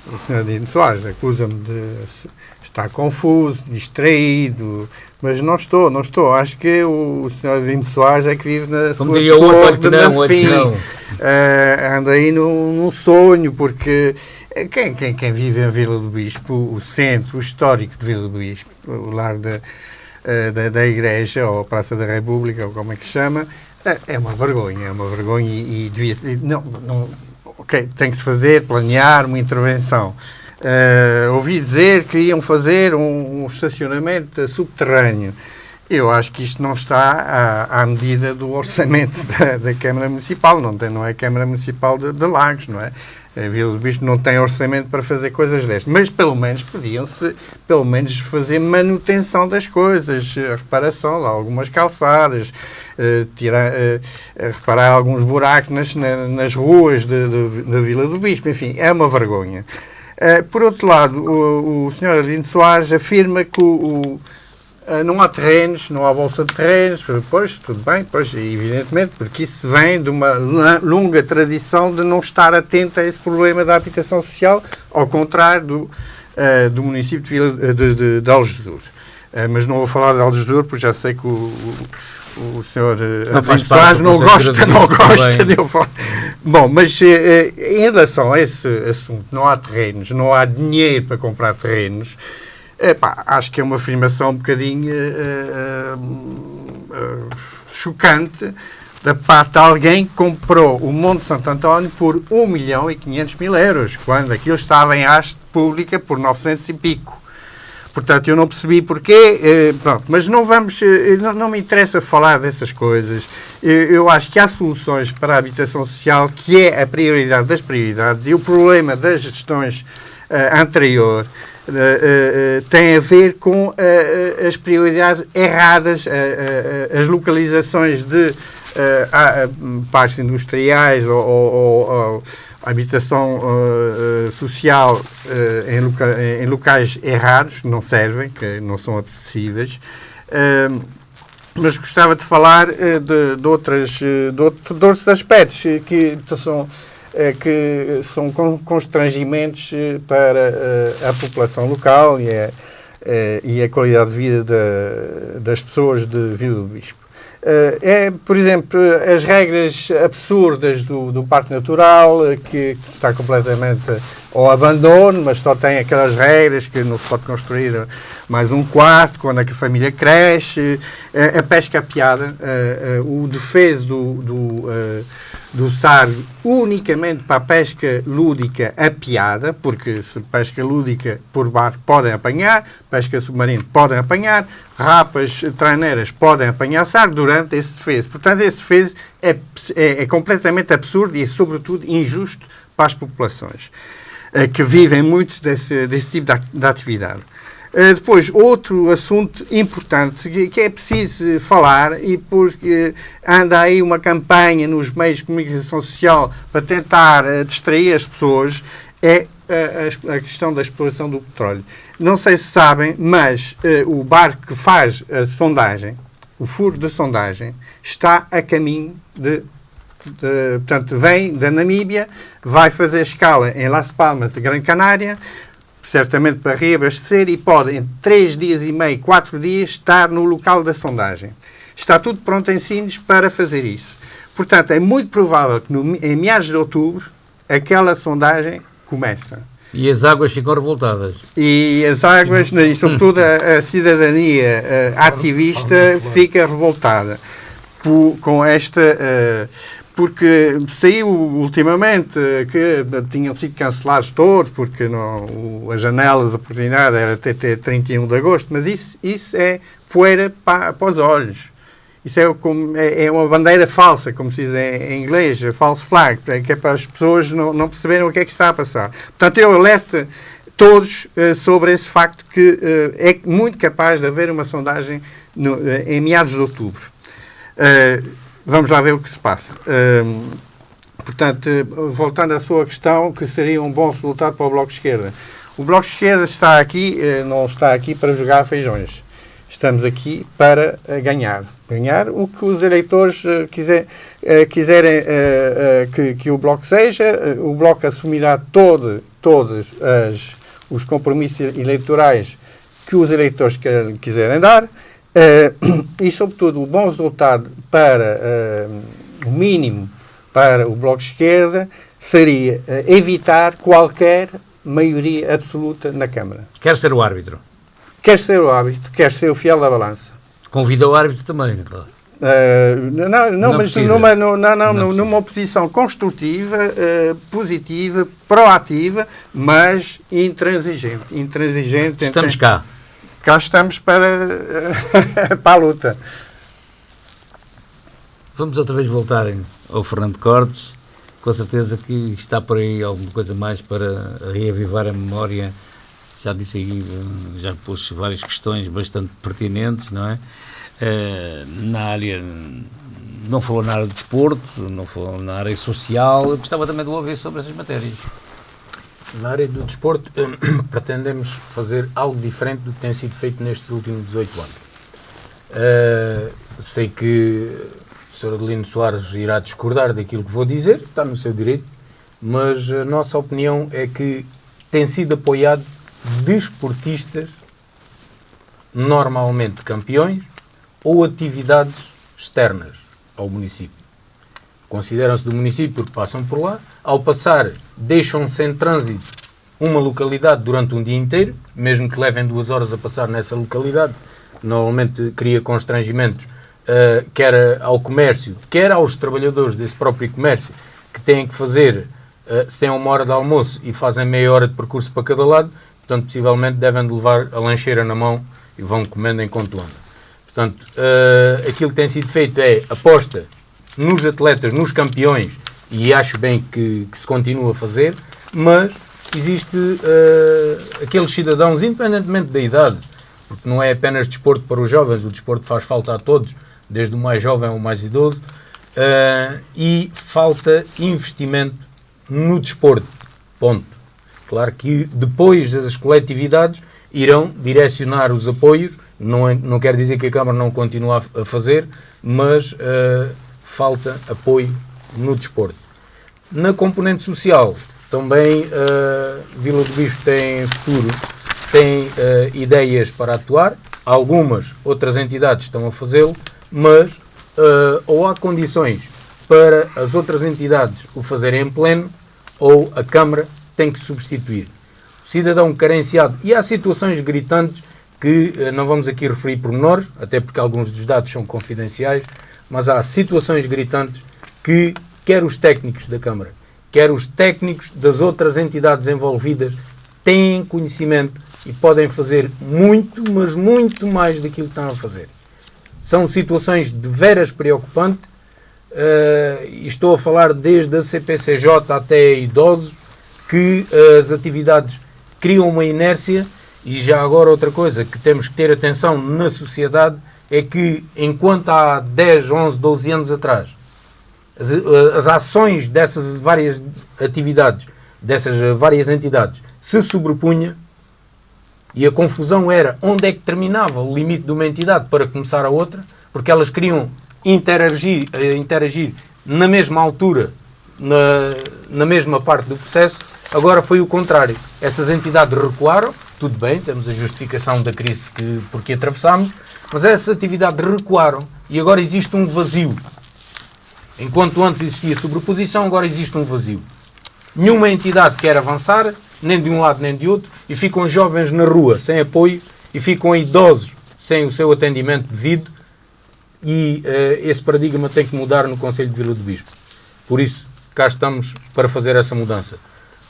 O Sr. Dino Soares acusa-me de estar confuso, distraído, mas não estou. Acho que o Sr. Dino Soares é que vive na sua torre de marfim. Anda aí num sonho, porque quem vive em Vila do Bispo, o centro histórico de Vila do Bispo, o lar da Igreja, ou a Praça da República, ou como é que se chama, é uma vergonha e devia... Ok, tem que se fazer, planear uma intervenção. Ouvi dizer que iam fazer um estacionamento subterrâneo. Eu acho que isto não está à medida do orçamento da Câmara Municipal. Não é a Câmara Municipal de Lagos, não é? A Vila do Bispo não tem orçamento para fazer coisas destas. Mas pelo menos podiam-se fazer manutenção das coisas, a reparação de algumas calçadas, reparar alguns buracos nas ruas da Vila do Bispo. Enfim, é uma vergonha. Por outro lado, o Sr. Adino Soares afirma que não há terrenos, não há bolsa de terrenos. Pois, tudo bem, evidentemente, porque isso vem de uma longa tradição de não estar atento a esse problema da habitação social, ao contrário do município de Algesur. Mas não vou falar de Algesur, porque já sei que o Sr. Adino Soares não gosta de eu falar. Bom, mas em relação a esse assunto, não há terrenos, não há dinheiro para comprar terrenos. Acho que é uma afirmação um bocadinho chocante da parte de alguém que comprou o Monte Santo António por 1.500.000 euros, quando aquilo estava em haste pública por 900 e pico. Portanto, eu não percebi porquê, mas não me interessa falar dessas coisas. Eu acho que há soluções para a habitação social, que é a prioridade das prioridades, e o problema das gestões anterior tem a ver com as prioridades erradas, as localizações de parques industriais ou habitação social em locais errados, que não servem, que não são apetecíveis. Mas gostava de falar de outros aspectos que são constrangimentos para a população local, e e a qualidade de vida das pessoas de Vila do Bispo. Por exemplo, as regras absurdas do Parque Natural, que está completamente ao abandono, mas só tem aquelas regras que não se pode construir mais um quarto quando a família cresce, a pesca apiada, o defeso do SAR unicamente para a pesca lúdica apiada, porque se pesca lúdica por barco podem apanhar, pesca submarina podem apanhar, rapas treineiras podem apanhar SAR durante esse defeso. Portanto, esse defeso é completamente absurdo e, sobretudo, injusto para as populações que vivem muito desse tipo de atividade. Depois, outro assunto importante que é preciso falar, e porque anda aí uma campanha nos meios de comunicação social para tentar distrair as pessoas, é a questão da exploração do petróleo. Não sei se sabem, mas o barco que faz a sondagem, o furo de sondagem, está a caminho portanto, vem da Namíbia, vai fazer escala em Las Palmas de Gran Canária, certamente para reabastecer, e pode, em 3 dias e meio, 4 dias, estar no local da sondagem. Está tudo pronto em Sines para fazer isso. Portanto, é muito provável que em meados de outubro aquela sondagem começa. E as águas ficam revoltadas. E as águas, e sobretudo a cidadania ativista, fica revoltada com esta... porque saiu ultimamente que tinham sido cancelados todos, porque a janela de oportunidade era até 31 de agosto, mas isso é poeira para os olhos. Isso é uma bandeira falsa, como se diz em inglês, false flag, que é para as pessoas não perceberem o que é que está a passar. Portanto, eu alerto todos sobre esse facto que é muito capaz de haver uma sondagem em meados de outubro. Vamos lá ver o que se passa. Portanto, voltando à sua questão, que seria um bom resultado para o Bloco de Esquerda. O Bloco de Esquerda está aqui, não está aqui para jogar feijões. Estamos aqui para ganhar. Ganhar o que os eleitores quiserem que o Bloco seja. O Bloco assumirá todos os compromissos eleitorais que os eleitores quiserem dar. E, sobretudo, o bom resultado para o mínimo para o Bloco de Esquerda seria evitar qualquer maioria absoluta na Câmara. Quer ser o árbitro? Quer ser o árbitro, quer ser o fiel da balança. Convida o árbitro também, claro. Mas numa oposição construtiva, positiva, proativa, mas intransigente. Estamos cá. Cá estamos para a luta. Vamos outra vez voltar ao Fernando Cortes. Com certeza que está por aí alguma coisa mais para reavivar a memória. Já disse aí, já pus várias questões bastante pertinentes, não é? Na área, não falou na área do desporto, não falou na área social. Eu gostava também de ouvir sobre essas matérias. Na área do desporto, pretendemos fazer algo diferente do que tem sido feito nestes últimos 18 anos. Sei que o Sr. Adelino Soares irá discordar daquilo que vou dizer, está no seu direito, mas a nossa opinião é que tem sido apoiado desportistas, normalmente campeões, ou atividades externas ao município. Consideram-se do município porque passam por lá. Ao passar, deixam-se em trânsito uma localidade durante um dia inteiro, mesmo que levem 2 horas a passar nessa localidade. Normalmente cria constrangimentos, quer ao comércio, quer aos trabalhadores desse próprio comércio, que têm que fazer, se têm 1 hora de almoço e fazem meia hora de percurso para cada lado, portanto, possivelmente devem de levar a lancheira na mão e vão comendo enquanto andam. Portanto, aquilo que tem sido feito é aposta nos atletas, nos campeões, e acho bem que se continua a fazer, mas existe aqueles cidadãos, independentemente da idade, porque não é apenas desporto para os jovens, o desporto faz falta a todos, desde o mais jovem ao mais idoso, e falta investimento no desporto, ponto. Claro que depois as coletividades irão direcionar os apoios, não quer dizer que a Câmara não continue a fazer, mas falta apoio no desporto. Na componente social, também Vila do Bispo tem futuro têm ideias para atuar, outras entidades estão a fazê-lo, mas ou há condições para as outras entidades o fazerem em pleno, ou a Câmara tem que substituir. O cidadão carenciado, e há situações gritantes que não vamos aqui referir pormenores, até porque alguns dos dados são confidenciais, mas há situações gritantes que quer os técnicos da Câmara, quer os técnicos das outras entidades envolvidas têm conhecimento e podem fazer muito, mas muito mais daquilo que estão a fazer. São situações de veras preocupantes, e estou a falar desde a CPCJ até idosos, que as atividades criam uma inércia. E já agora outra coisa que temos que ter atenção na sociedade é que, enquanto há 10, 11, 12 anos atrás, as ações dessas várias atividades, dessas várias entidades, se sobrepunha, e a confusão era onde é que terminava o limite de uma entidade para começar a outra, porque elas queriam interagir na mesma altura, na mesma parte do processo. Agora foi o contrário. Essas entidades recuaram, tudo bem, temos a justificação da crise porque atravessámos, mas essas atividades recuaram e agora existe um vazio. Enquanto antes existia sobreposição, agora existe um vazio. Nenhuma entidade quer avançar, nem de um lado nem de outro, e ficam jovens na rua sem apoio, e ficam idosos sem o seu atendimento devido, e esse paradigma tem que mudar no Conselho de Vila do Bispo. Por isso, cá estamos para fazer essa mudança.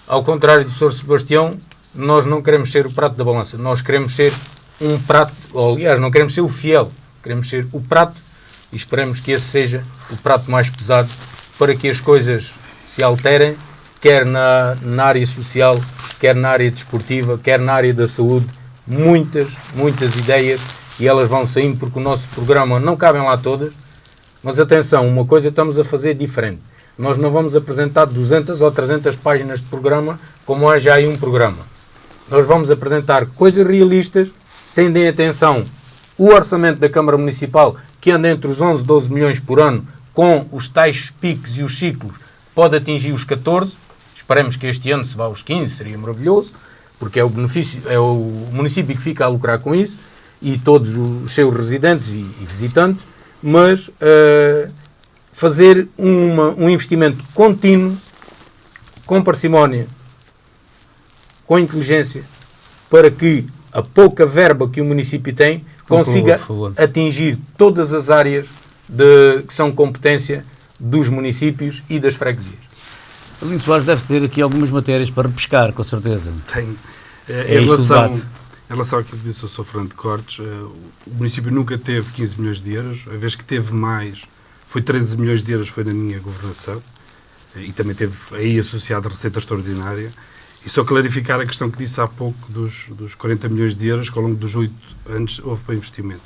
Ao contrário do Sr. Sebastião, nós não queremos ser o prato da balança, nós queremos ser um prato, ou, aliás, não queremos ser o fiel, queremos ser o prato, e esperamos que esse seja o prato mais pesado para que as coisas se alterem, quer na área social, quer na área desportiva, quer na área da saúde. Muitas ideias, e elas vão saindo porque o nosso programa não cabem lá todas, mas atenção, uma coisa estamos a fazer diferente. Nós não vamos apresentar 200 ou 300 páginas de programa como há já aí um programa. Nós vamos apresentar coisas realistas, tendo em atenção o orçamento da Câmara Municipal, que anda entre os 11 e 12 milhões por ano, com os tais picos e os ciclos, pode atingir os 14. Esperemos que este ano se vá aos 15, seria maravilhoso, porque é o benefício, é o município que fica a lucrar com isso, e todos os seus residentes e visitantes, mas fazer um investimento contínuo, com parcimónia, com inteligência, para que a pouca verba que o município tem consiga atingir todas as áreas que são competência dos municípios e das freguesias. Arlindo Soares deve ter aqui algumas matérias para repescar, com certeza. Tenho. Em relação àquilo que disse o Sr. Fernando Cortes, o município nunca teve 15 milhões de euros, a vez que teve mais, foi 13 milhões de euros, foi na minha governação, e também teve aí associado a receita extraordinária. E só clarificar a questão que disse há pouco dos 40 milhões de euros que ao longo dos 8 anos houve para investimento.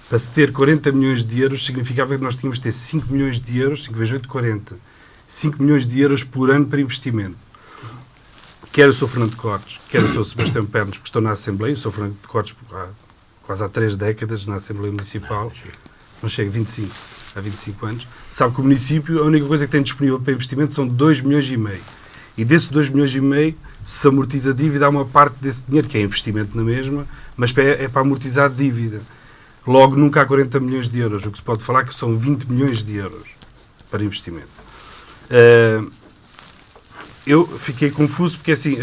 Para se ter 40 milhões de euros significava que nós tínhamos de ter 5 milhões de euros, 5 vezes 8, 40. 5 milhões de euros por ano para investimento. Quer o Sr. Fernando Cortes, quer o Sr. Sebastião Pernas, que estão na Assembleia, o Sr. Fernando Cortes quase há 3 décadas na Assembleia Municipal, não chega há 25 anos, sabe que o município, a única coisa que tem disponível para investimento são 2 milhões e meio. E desses 2 milhões e meio, se amortiza a dívida, há uma parte desse dinheiro, que é investimento na mesma, mas é para amortizar a dívida. Logo, nunca há 40 milhões de euros. O que se pode falar é que são 20 milhões de euros para investimento. Eu fiquei confuso porque, assim,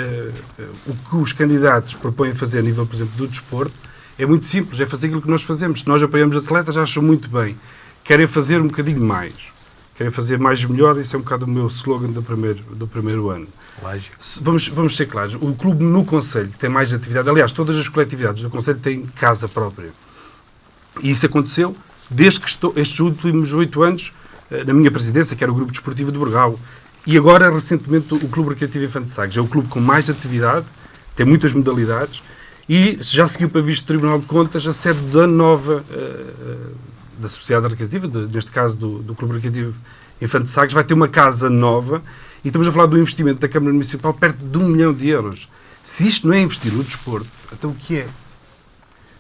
o que os candidatos propõem fazer a nível, por exemplo, do desporto, é muito simples, é fazer aquilo que nós fazemos. Se nós apoiamos atletas, acham muito bem. Querem fazer um bocadinho mais. Querem fazer mais e melhor, isso é um bocado o meu slogan do primeiro ano. Vamos ser claros, o clube no Conselho que tem mais atividade, aliás, todas as coletividades do Conselho têm casa própria. E isso aconteceu desde que estes últimos 8 anos, na minha presidência, que era o Grupo Desportivo de Burgal, e agora, recentemente, o Clube Recreativo Infante de Sagres. É o clube com mais atividade, tem muitas modalidades, e já seguiu para visto do Tribunal de Contas a sede da nova da Sociedade Recreativa, neste caso do Clube Recreativo Infante de Sagres, vai ter uma casa nova, e estamos a falar do investimento da Câmara Municipal perto de 1 milhão de euros. Se isto não é investir no desporto, então o que é?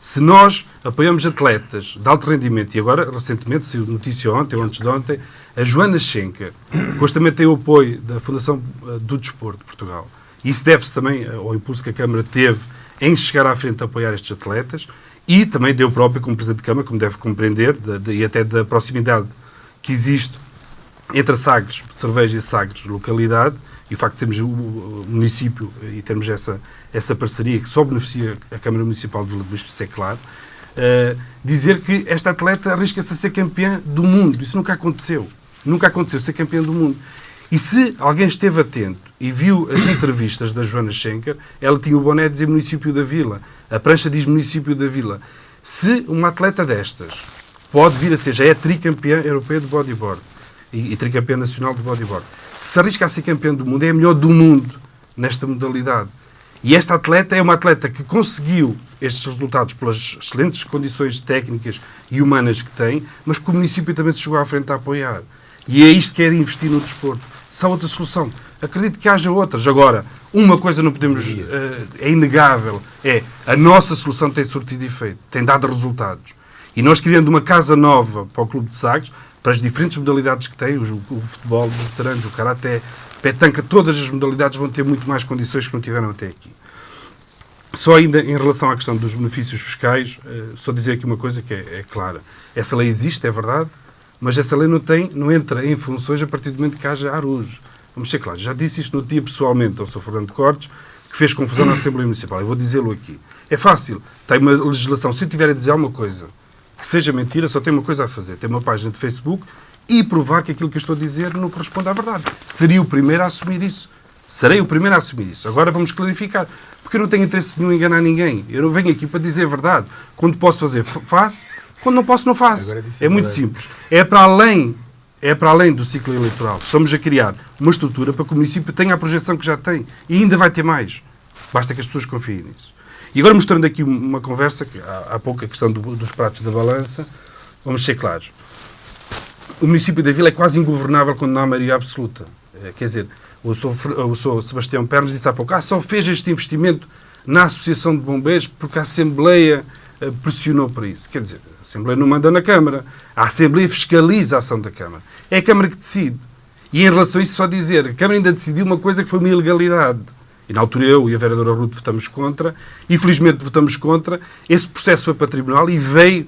Se nós apoiamos atletas de alto rendimento, e agora, recentemente, saiu notícia ontem ou antes de ontem, a Joana Schenker, que hoje também tem o apoio da Fundação do Desporto de Portugal. Isso deve-se também ao impulso que a Câmara teve em chegar à frente a apoiar estes atletas e também deu próprio como Presidente de Câmara, como deve compreender, e até da proximidade que existe entre a Sagres, Cerveja e Sagres, localidade, e o facto de sermos o município e termos essa parceria que só beneficia a Câmara Municipal de Vila do Bispo, isso é claro, dizer que esta atleta arrisca-se a ser campeã do mundo. Isso nunca aconteceu. Nunca aconteceu ser campeã do mundo. E se alguém esteve atento e viu as entrevistas da Joana Schenker, ela tinha o boné a dizer município da Vila. A prancha diz município da Vila. Se uma atleta destas pode vir a ser, já é tricampeã europeia de bodyboard e tricampeã nacional de bodyboard, se arrisca a ser campeã do mundo, é a melhor do mundo nesta modalidade. E esta atleta é uma atleta que conseguiu estes resultados pelas excelentes condições técnicas e humanas que tem, mas que o município também se chegou à frente a apoiar. E é isto que é de investir no desporto. Se há outra solução, acredito que haja outras. Agora, uma coisa não podemos... é inegável. A nossa solução tem surtido efeito, tem dado resultados. E nós criando uma casa nova para o Clube de Sagres, para as diferentes modalidades que tem, o futebol dos veteranos, o karaté, petanca, todas as modalidades vão ter muito mais condições que não tiveram até aqui. Só ainda em relação à questão dos benefícios fiscais, só dizer aqui uma coisa que é clara. Essa lei existe, é verdade, mas essa lei não entra em funções a partir do momento que haja ARUs. Vamos ser claros. Já disse isto no dia pessoalmente ao Sr. Fernando Cortes, que fez confusão na Assembleia Municipal. Eu vou dizê-lo aqui. É fácil. Tem uma legislação. Se eu tiver a dizer alguma coisa que seja mentira, só tem uma coisa a fazer. Tem uma página de Facebook e provar que aquilo que eu estou a dizer não corresponde à verdade. Seria o primeiro a assumir isso. Serei o primeiro a assumir isso. Agora vamos clarificar. Porque eu não tenho interesse nenhum em enganar ninguém. Eu não venho aqui para dizer a verdade. Quando posso fazer, faço. Quando não posso, não faço. É muito simples. É para além do ciclo eleitoral. Estamos a criar uma estrutura para que o município tenha a projeção que já tem. E ainda vai ter mais. Basta que as pessoas confiem nisso. E agora mostrando aqui uma conversa, que há pouco a questão dos pratos da balança, vamos ser claros. O município da Vila é quase ingovernável quando não há maioria absoluta. Quer dizer, o Sr. Sebastião Pernas disse há pouco, só fez este investimento na Associação de Bombeiros porque a Assembleia pressionou para isso. Quer dizer, a Assembleia não manda na Câmara. A Assembleia fiscaliza a ação da Câmara. É a Câmara que decide. E em relação a isso só dizer, a Câmara ainda decidiu uma coisa que foi uma ilegalidade. E na altura eu e a vereadora Ruth votamos contra, e felizmente votamos contra. Esse processo foi para o Tribunal e veio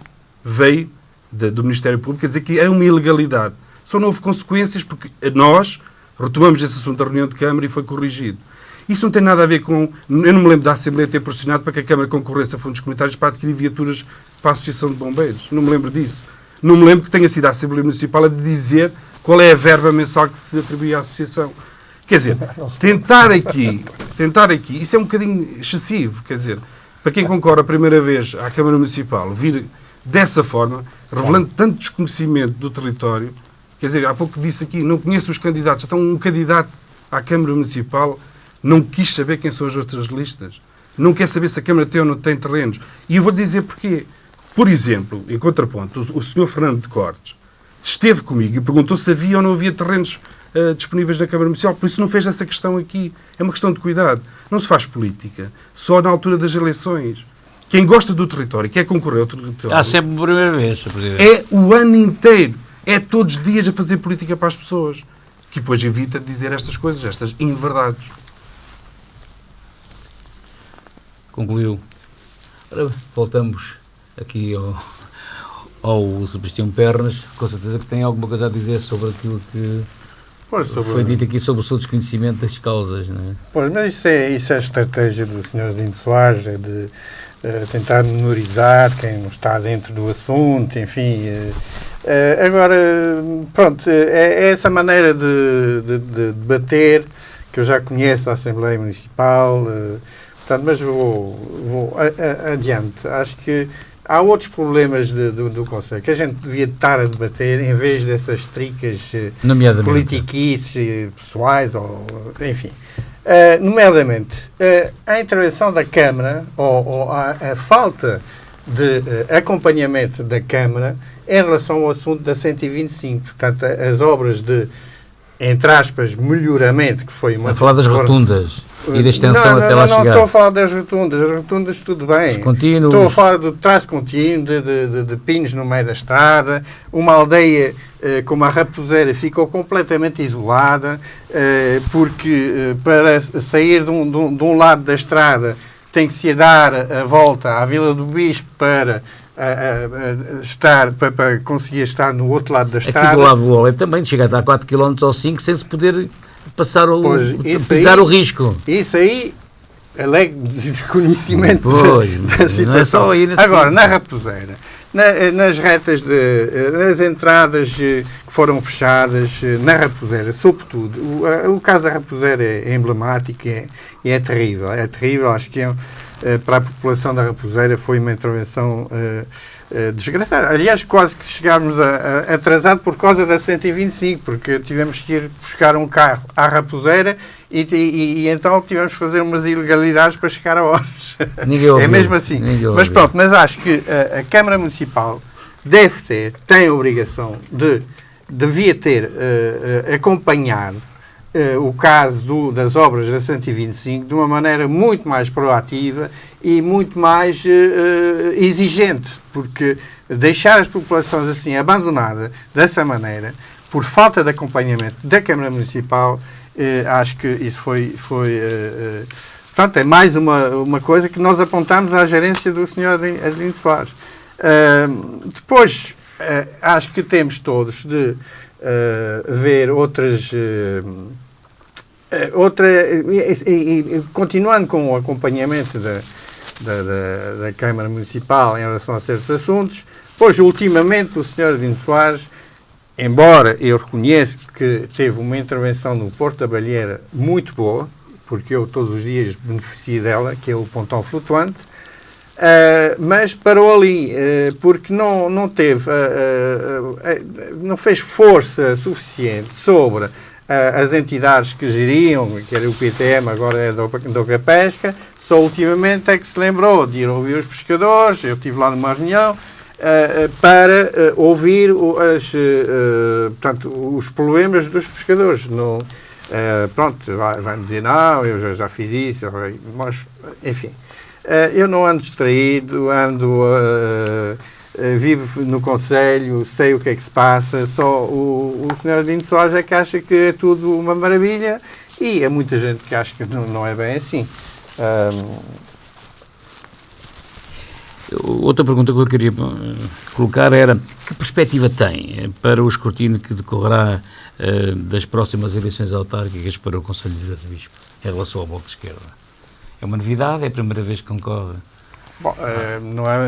do Ministério Público a dizer que era uma ilegalidade. Só não houve consequências porque nós retomamos esse assunto da reunião de Câmara e foi corrigido. Isso não tem nada a ver com... Eu não me lembro da Assembleia ter pressionado para que a Câmara concorresse a fundos comunitários para adquirir viaturas para a Associação de Bombeiros. Não me lembro disso. Não me lembro que tenha sido a Assembleia Municipal a dizer qual é a verba mensal que se atribui à Associação. Quer dizer, tentar aqui, isso é um bocadinho excessivo. Quer dizer, para quem concorre a primeira vez à Câmara Municipal, vir dessa forma, revelando tanto desconhecimento do território, quer dizer, há pouco disse aqui, não conheço os candidatos, então um candidato à Câmara Municipal não quis saber quem são as outras listas, não quer saber se a Câmara tem ou não tem terrenos. E eu vou dizer porquê. Por exemplo, em contraponto, o Sr. Fernando de Cortes esteve comigo e perguntou se havia ou não havia terrenos disponíveis na Câmara Municipal, por isso não fez essa questão aqui. É uma questão de cuidado. Não se faz política só na altura das eleições. Quem gosta do território, quer concorrer ao território... Há sempre a primeira vez, Sr. Presidente. É o ano inteiro. É todos os dias a fazer política para as pessoas. Que depois evita de dizer estas coisas, estas inverdades. Concluiu. Ora, voltamos aqui ao Sebastião Pernas. Com certeza que tem alguma coisa a dizer sobre aquilo que foi dito aqui sobre o seu desconhecimento das causas, não é? Pois, mas isso é a estratégia do Sr. Dino Soares, é de tentar menorizar quem não está dentro do assunto, enfim. Agora, pronto, é essa maneira de debater que eu já conheço da Assembleia Municipal, portanto, mas vou adiante. Acho que há outros problemas do Conselho que a gente devia estar a debater em vez dessas tricas politiquices pessoais, ou, enfim. Nomeadamente, a intervenção da Câmara ou a falta de acompanhamento da Câmara em relação ao assunto da 125. Portanto, as obras de, entre aspas, melhoramento, que foi uma... A falar das rotundas e da extensão até lá chegar. Não estou a falar das rotundas. As rotundas tudo bem. Estou a falar do traço contínuo, de pinos no meio da estrada. Uma aldeia como a Raposeira ficou completamente isolada, porque para sair de um lado da estrada tem que se dar a volta à Vila do Bispo para para conseguir estar no outro lado da estrada. Aqui do lado do Olé também chega a estar 4 km ou 5 sem se poder passar pisar o risco. Isso aí alego desconhecimento da situação. Não é só aí nesse Agora, sítio. na Raposeira, nas retas, nas entradas que foram fechadas, na Raposeira, sobretudo, o caso da Raposeira é emblemático e é terrível. É terrível, acho que para a população da Raposeira foi uma intervenção desgraçada. Aliás, quase que chegámos atrasado por causa da 125, porque tivemos que ir buscar um carro à Raposeira e então tivemos que fazer umas ilegalidades para chegar a horas. É mesmo assim. Mas pronto, mas acho que a Câmara Municipal tem a obrigação devia ter acompanhado o caso das obras da 125 de uma maneira muito mais proativa e muito mais exigente, porque deixar as populações assim abandonadas dessa maneira, por falta de acompanhamento da Câmara Municipal, acho que isso foi portanto, é mais uma coisa que nós apontamos à gerência do Sr. Adelino Soares. Depois, acho que temos todos de ver outras... continuando com o acompanhamento da Câmara Municipal em relação a certos assuntos, pois ultimamente o Sr. Adelino Soares, embora eu reconheça que teve uma intervenção no Porto da Balheira muito boa, porque eu todos os dias beneficio dela, que é o pontão flutuante, mas parou ali, porque não teve, não fez força suficiente sobre as entidades que geriam, que era o PTM, agora é da Ocapesca, só ultimamente é que se lembrou de ir ouvir os pescadores. Eu estive lá numa reunião para ouvir portanto, os problemas dos pescadores. Pronto, vai-me dizer, não, eu já fiz isso, mas, enfim, eu não ando distraído, vivo no Conselho, sei o que é que se passa, só o Sr. Adelino Soares é que acha que é tudo uma maravilha e há muita gente que acha que não é bem assim. Outra pergunta que eu queria colocar era: que perspectiva tem para o escrutínio que decorrerá das próximas eleições autárquicas para o Conselho de Bispo em relação ao Bloco de Esquerda? É uma novidade? É a primeira vez que concorre? Bom,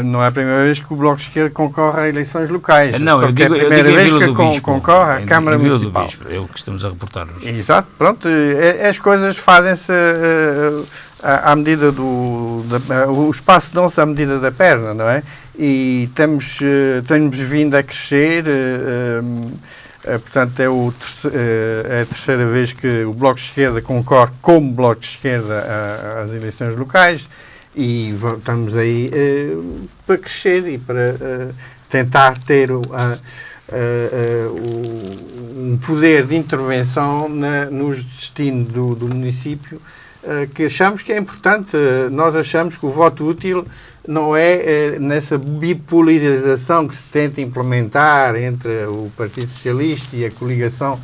não é a primeira vez que o Bloco de Esquerda concorre a eleições locais. Não, só que é a primeira vez que concorre à Câmara Municipal. É o que estamos a reportar-nos. Exato, pronto. As coisas fazem-se à medida o espaço dão-se à medida da perna, não é? E temos vindo a crescer, portanto é a terceira vez que o Bloco de Esquerda concorre como Bloco de Esquerda às eleições locais. E estamos aí para crescer e para tentar ter um poder de intervenção nos destinos do município, que achamos que é importante. Nós achamos que o voto útil não é nessa bipolarização que se tenta implementar entre o Partido Socialista e a coligação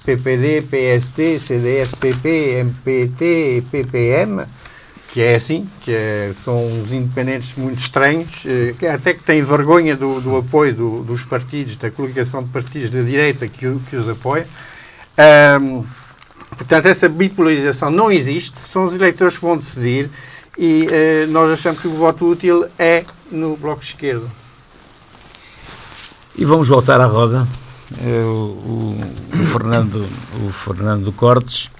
PPD, PSD, CDS, PP, MPT, PPM, que é assim, são uns independentes muito estranhos, até que têm vergonha do apoio dos partidos, da coligação de partidos da direita que os apoia. Portanto, essa bipolarização não existe, são os eleitores que vão decidir e nós achamos que o voto útil é no Bloco de Esquerda. E vamos voltar à roda. O Fernando Cortes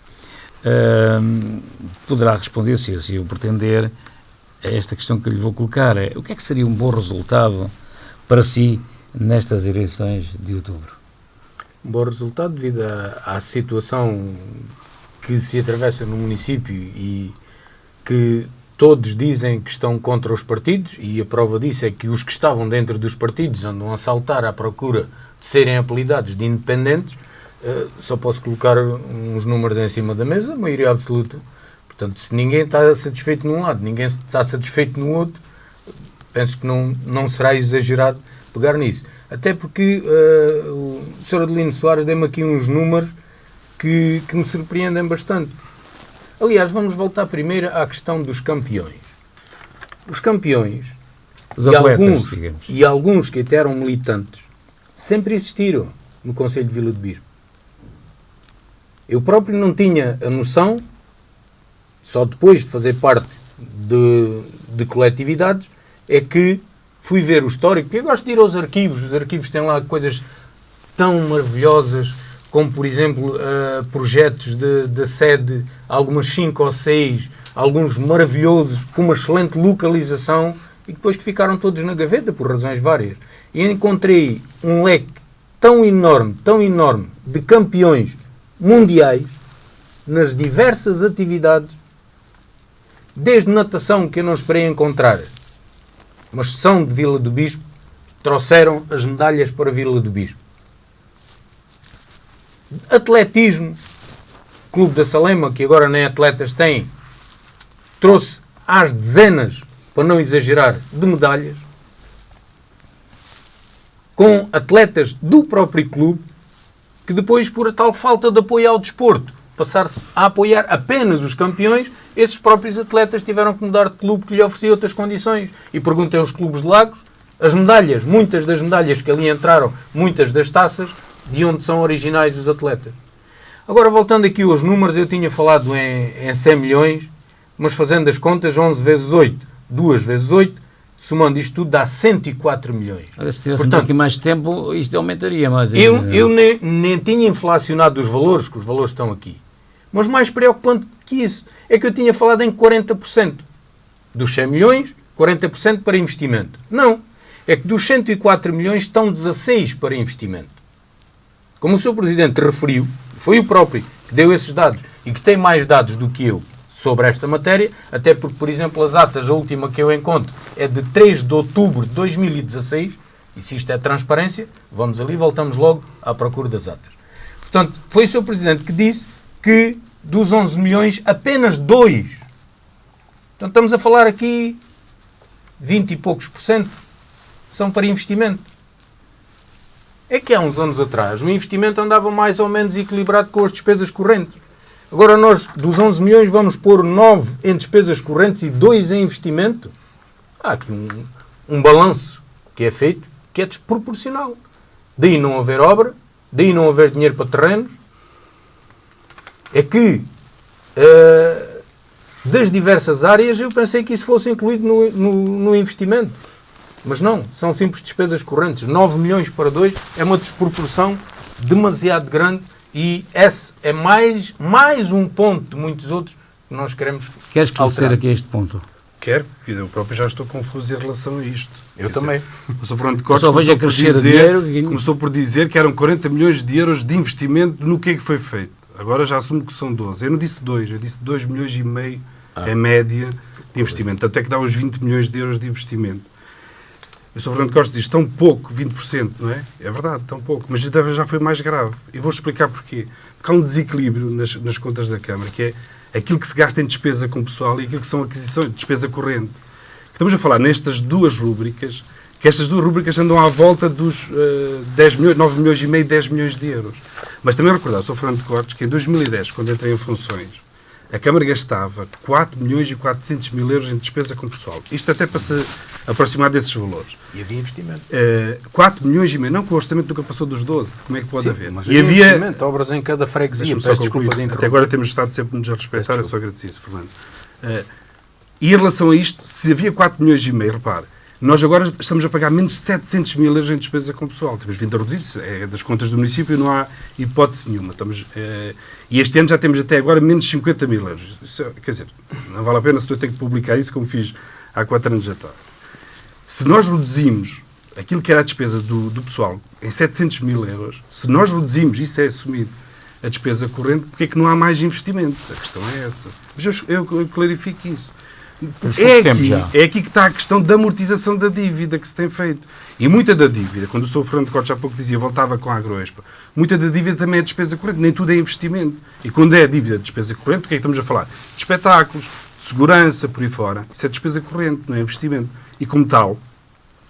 poderá responder, se o pretender, a esta questão que lhe vou colocar. O que é que seria um bom resultado para si nestas eleições de outubro? Um bom resultado devido à situação que se atravessa no município e que todos dizem que estão contra os partidos, e a prova disso é que os que estavam dentro dos partidos andam a saltar à procura de serem apelidados de independentes. Só posso colocar uns números em cima da mesa, maioria absoluta. Portanto, se ninguém está satisfeito num lado, ninguém está satisfeito no outro, penso que não será exagerado pegar nisso. Até porque o Sr. Adelino Soares deu-me aqui uns números que me surpreendem bastante. Aliás, vamos voltar primeiro à questão dos campeões. os campeões Os atletas, e alguns que até eram militantes sempre existiram no Conselho de Vila do Bispo. Eu próprio não tinha a noção, só depois de fazer parte de coletividades, é que fui ver o histórico, porque eu gosto de ir aos arquivos. Os arquivos têm lá coisas tão maravilhosas, como, por exemplo, projetos de sede, algumas 5 ou 6, alguns maravilhosos, com uma excelente localização, e depois que ficaram todos na gaveta, por razões várias. E encontrei um leque tão enorme de campeões mundiais nas diversas atividades, desde natação, que eu não esperei encontrar, mas são de Vila do Bispo, trouxeram as medalhas para Vila do Bispo. Atletismo, Clube da Salema, que agora nem atletas tem, trouxe às dezenas, para não exagerar, de medalhas, com atletas do próprio clube, que depois, por a tal falta de apoio ao desporto, passar-se a apoiar apenas os campeões, esses próprios atletas tiveram que mudar de clube que lhe oferecia outras condições. E perguntei aos clubes de Lagos, as medalhas, muitas das medalhas que ali entraram, muitas das taças, de onde são originais os atletas. Agora, voltando aqui aos números, eu tinha falado em 100 milhões, mas fazendo as contas, 11 vezes 8, 2 vezes 8, somando isto tudo, dá 104 milhões. Ora, se tivéssemos aqui mais tempo, isto aumentaria mais. Eu nem tinha inflacionado os valores, que os valores estão aqui. Mas mais preocupante que isso, é que eu tinha falado em 40%. Dos 100 milhões, 40% para investimento. Não. É que dos 104 milhões estão 16 para investimento. Como o Sr. Presidente referiu, foi o próprio que deu esses dados e que tem mais dados do que eu sobre esta matéria, até porque, por exemplo, as atas, a última que eu encontro, é de 3 de outubro de 2016, e se isto é transparência, vamos ali e voltamos logo à procura das atas. Portanto, foi o Sr. Presidente que disse que dos 11 milhões, apenas 2. Portanto, estamos a falar aqui 20 e poucos % são para investimento. É que há uns anos atrás o investimento andava mais ou menos equilibrado com as despesas correntes. Agora nós, dos 11 milhões, vamos pôr 9 em despesas correntes e 2 em investimento. Há aqui um balanço que é feito que é desproporcional. Daí não haver obra, daí não haver dinheiro para terrenos. É que das diversas áreas eu pensei que isso fosse incluído no investimento. Mas não, são simples despesas correntes. 9 milhões para 2 é uma desproporção demasiado grande e esse é mais um ponto de muitos outros que nós queremos alterar. Queres esclarecer aqui este ponto? Quero, porque eu próprio já estou confuso em relação a isto. Eu também. O Sr. Fernando Cortes começou por dizer que eram 40 milhões de euros de investimento no que é que foi feito. Agora já assumo que são 12. Eu não disse 2, eu disse 2 milhões e meio em média de investimento. Tanto é que dá os 20 milhões de euros de investimento. O Sr. Fernando Costa diz, tão pouco, 20%, não é? É verdade, tão pouco, mas já foi mais grave. E vou explicar porquê. Porque há um desequilíbrio nas contas da Câmara, que é aquilo que se gasta em despesa com pessoal e aquilo que são aquisições de despesa corrente. Estamos a falar nestas duas rúbricas, que estas duas rúbricas andam à volta dos 10 milhões, 9 milhões e meio, 10 milhões de euros. Mas também recordar, o Sr. Fernando Cortes, que em 2010, quando entrei em funções, a Câmara gastava 4 milhões e 400 mil euros em despesa com pessoal. Isto até para se aproximar desses valores. E havia investimento. 4 milhões e meio. Não, que o orçamento nunca passou dos 12. Como é que pode haver? Mas havia investimento, obras em cada freguesia. Até agora temos estado sempre a nos respeitar. Eu só agradeço isso, Fernando. E em relação a isto, se havia 4 milhões e meio, repare, nós agora estamos a pagar menos de 700 mil euros em despesa com pessoal. Temos vindo a reduzir, é das contas do município, não há hipótese nenhuma. E este ano já temos até agora menos de 50 mil euros. Isso, quer dizer, não vale a pena se eu tenho que publicar isso como fiz há 4 anos atrás. Se nós reduzimos aquilo que era a despesa do pessoal em 700 mil euros, se nós reduzimos, isso é assumido, a despesa corrente, porque é que não há mais investimento? A questão é essa. Mas eu clarifico isso. É aqui que está a questão da amortização da dívida que se tem feito. E muita da dívida, quando o Sr. Fernando Cortes há pouco dizia, voltava com a Agroexpo, muita da dívida também é despesa corrente, nem tudo é investimento. E quando é dívida de despesa corrente, o que é que estamos a falar? De espetáculos, de segurança, por aí fora. Isso é despesa corrente, não é investimento. E como tal,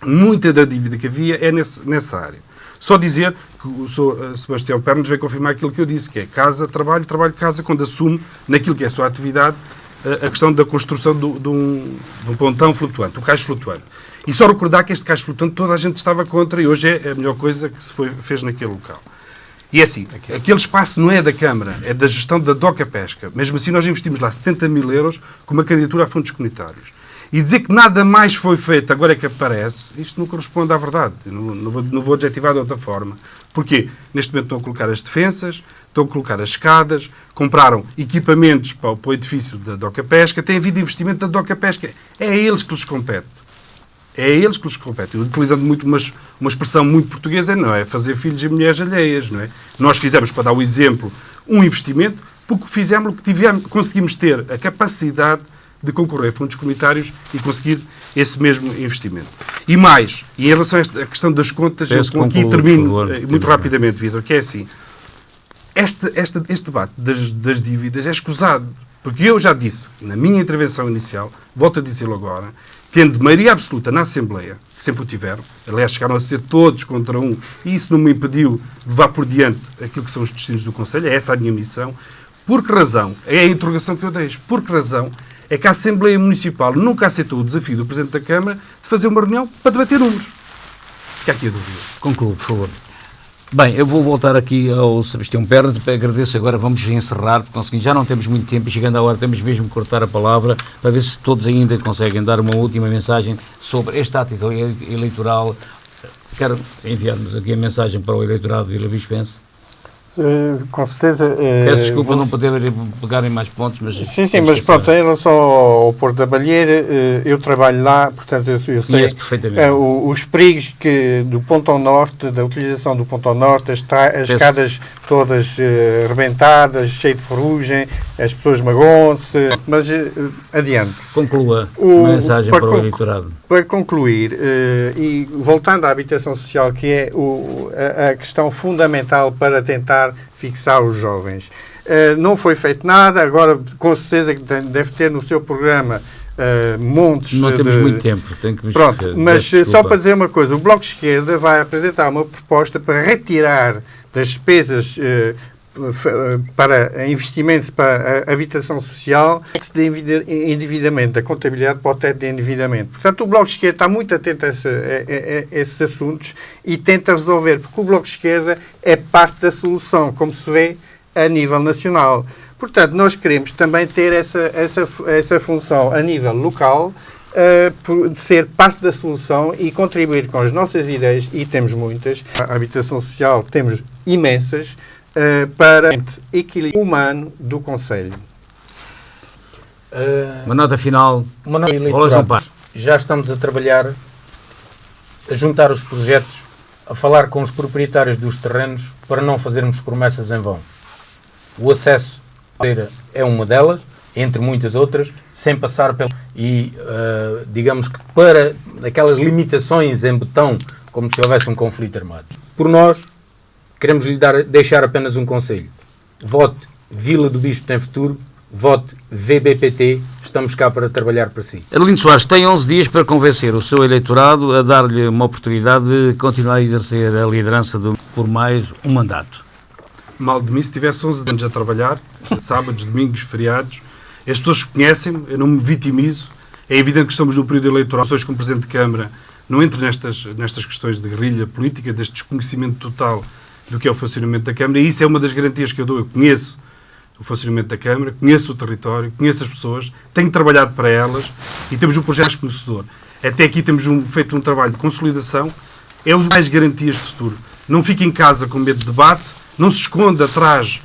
muita da dívida que havia é nessa área. Só dizer que o Sr. Sebastião Pernas veio confirmar aquilo que eu disse, que é casa, trabalho, trabalho, casa, quando assume naquilo que é a sua atividade a questão da construção de um pontão flutuante, o cais flutuante. E só recordar que este cais flutuante toda a gente estava contra e hoje é a melhor coisa que se fez naquele local. E é assim, aquele espaço não é da Câmara, é da gestão da DOCA Pesca. Mesmo assim, nós investimos lá 70 mil euros com uma candidatura a fundos comunitários. E dizer que nada mais foi feito, agora é que aparece, isto não corresponde à verdade. Eu não vou adjetivar de outra forma. Porquê? Neste momento estão a colocar as defensas, estão a colocar as escadas, compraram equipamentos para o edifício da DOCA Pesca, tem havido investimento da DOCA Pesca. É a eles que lhes compete. É a eles que lhes compete. Utilizando muito uma expressão muito portuguesa, não é fazer filhos e mulheres alheias, não é? Nós fizemos, para dar o exemplo, um investimento, porque fizemos o que tivemos, conseguimos ter a capacidade de concorrer a fundos comunitários e conseguir esse mesmo investimento. E mais, e em relação a esta questão das contas, eu aqui termino muito rapidamente, Vítor, que é assim, este debate das dívidas é escusado, porque eu já disse, na minha intervenção inicial, volto a dizê-lo agora, tendo maioria absoluta na Assembleia, que sempre o tiveram, aliás, chegaram a ser todos contra um, e isso não me impediu de levar por diante aquilo que são os destinos do Conselho, é essa a minha missão. Por que razão? É a interrogação que eu deixo. Por que razão é que a Assembleia Municipal nunca aceitou o desafio do Presidente da Câmara de fazer uma reunião para debater números? Fica aqui a dúvida. Concluo, por favor. Bem, eu vou voltar aqui ao Sebastião Pernas, agradeço agora, vamos encerrar, porque já não temos muito tempo e chegando à hora temos mesmo que cortar a palavra para ver se todos ainda conseguem dar uma última mensagem sobre este ato eleitoral. Quero enviar-nos aqui a mensagem para o eleitorado de Vila Vispense. Com certeza. Peço desculpa não poder pegar em mais pontos, mas... Sim, mas pronto, em relação ao Porto da Balheira, eu trabalho lá, portanto eu sei os perigos do Pontão Norte, da utilização do Pontão Norte, as escadas todas rebentadas, cheio de ferrugem, as pessoas magoam-se, mas adiante. Conclua a mensagem para o eleitorado. Para concluir, e voltando à habitação social, que é a questão fundamental para tentar fixar os jovens. Não foi feito nada, agora com certeza que deve ter no seu programa montes Não temos muito tempo. Pronto, mas só para dizer uma coisa, o Bloco de Esquerda vai apresentar uma proposta para retirar das despesas para investimentos para a habitação social de endividamento, da contabilidade para o teto de endividamento. Portanto, o Bloco de Esquerda está muito atento a esses assuntos e tenta resolver, porque o Bloco de Esquerda é parte da solução, como se vê a nível nacional. Portanto, nós queremos também ter essa função a nível local, de ser parte da solução e contribuir com as nossas ideias, e temos muitas. A habitação social temos imensas, para o equilíbrio humano do Conselho. Uma nota final. Uma nota eleitoral. Já estamos a trabalhar, a juntar os projetos, a falar com os proprietários dos terrenos para não fazermos promessas em vão. O acesso à feira é uma delas, entre muitas outras, sem passar pela... E digamos que para aquelas limitações em betão, como se houvesse um conflito armado. Por nós, queremos lhe deixar apenas um conselho. Vote Vila do Bispo tem futuro, vote VBPT, estamos cá para trabalhar para si. Adelino Soares tem 11 dias para convencer o seu eleitorado a dar-lhe uma oportunidade de continuar a exercer a liderança por mais um mandato. Mal de mim se tivesse 11 anos a trabalhar, sábados, domingos, feriados. As pessoas conhecem-me, eu não me vitimizo. É evidente que estamos no período eleitoral, pessoas como Presidente de Câmara não entram nestas questões de guerrilha política, deste desconhecimento total do que é o funcionamento da Câmara, e isso é uma das garantias que eu dou. Eu conheço o funcionamento da Câmara, conheço o território, conheço as pessoas, tenho trabalhado para elas e temos um projeto conhecedor. Até aqui temos feito um trabalho de consolidação, é o de mais garantias de futuro. Não fique em casa com medo de debate, não se esconda atrás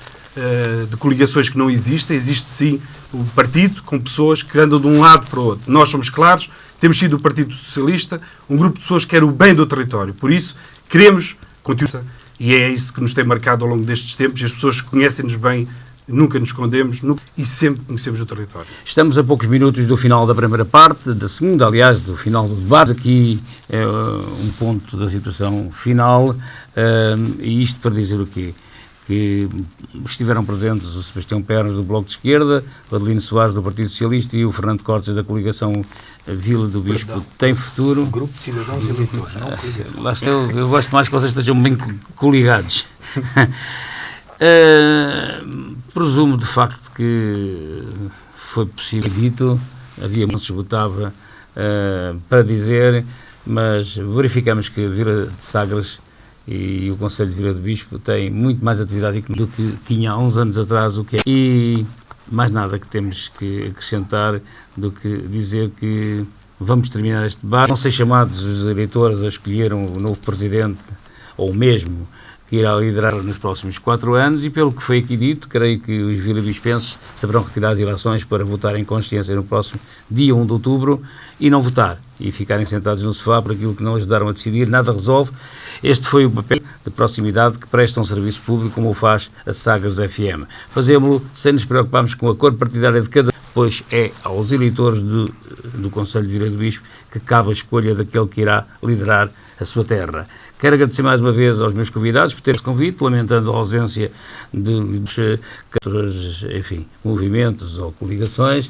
de coligações que não existem, existe sim o partido com pessoas que andam de um lado para o outro. Nós somos claros, temos sido o Partido Socialista, um grupo de pessoas que quer o bem do território, por isso queremos continuar. E é isso que nos tem marcado ao longo destes tempos. As pessoas conhecem-nos bem, nunca nos escondemos e sempre conhecemos o território. Estamos a poucos minutos do final da primeira parte, da segunda, aliás, do final do debate. Aqui é um ponto da situação final, e isto para dizer o quê? Que estiveram presentes o Sebastião Pernas do Bloco de Esquerda, o Adelino Soares do Partido Socialista e o Fernando Cortes da coligação Vila do Bispo tem futuro. Grupo de Cidadãos Eleitores, não? Lá está, eu gosto mais que vocês estejam bem coligados. Presumo de facto que foi possível dito, havia muito se esgotava para dizer, mas verificamos que a Vila de Sagres e o Conselho de Vila do Bispo tem muito mais atividade do que tinha há uns anos atrás, o que é. E mais nada que temos que acrescentar do que dizer que vamos terminar este debate. Vão ser chamados os eleitores a escolher um novo presidente, ou mesmo que irá liderar nos próximos 4 anos, e pelo que foi aqui dito, creio que os vilabispenses saberão retirar as eleições para votar em consciência no próximo dia 1 de outubro e não votar, e ficarem sentados no sofá por aquilo que não ajudaram a decidir, nada resolve. Este foi o papel de proximidade que presta um serviço público como o faz a Sagres FM. Fazemos-lo sem nos preocuparmos com a cor partidária de cada, pois é aos eleitores do Conselho de Vila do Bispo que cabe a escolha daquele que irá liderar a sua terra. Quero agradecer mais uma vez aos meus convidados por ter esse convite, lamentando a ausência dos movimentos ou coligações.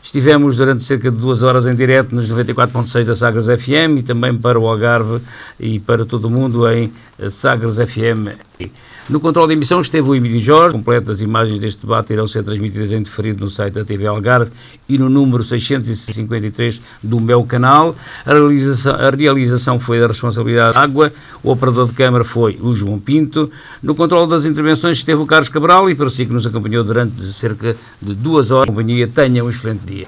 Estivemos durante cerca de 2 horas em direto nos 94.6 da Sagres FM e também para o Algarve e para todo o mundo em Sagres FM. No controle de emissão esteve o Emílio Jorge. Completo das imagens deste debate irão ser transmitidas em diferido no site da TV Algarve e no número 653 do meu canal. A realização foi da responsabilidade da Água. O operador de câmara foi o João Pinto. No controle das intervenções esteve o Carlos Cabral e para si que nos acompanhou durante cerca de 2 horas. Companhia, tenha um excelente dia.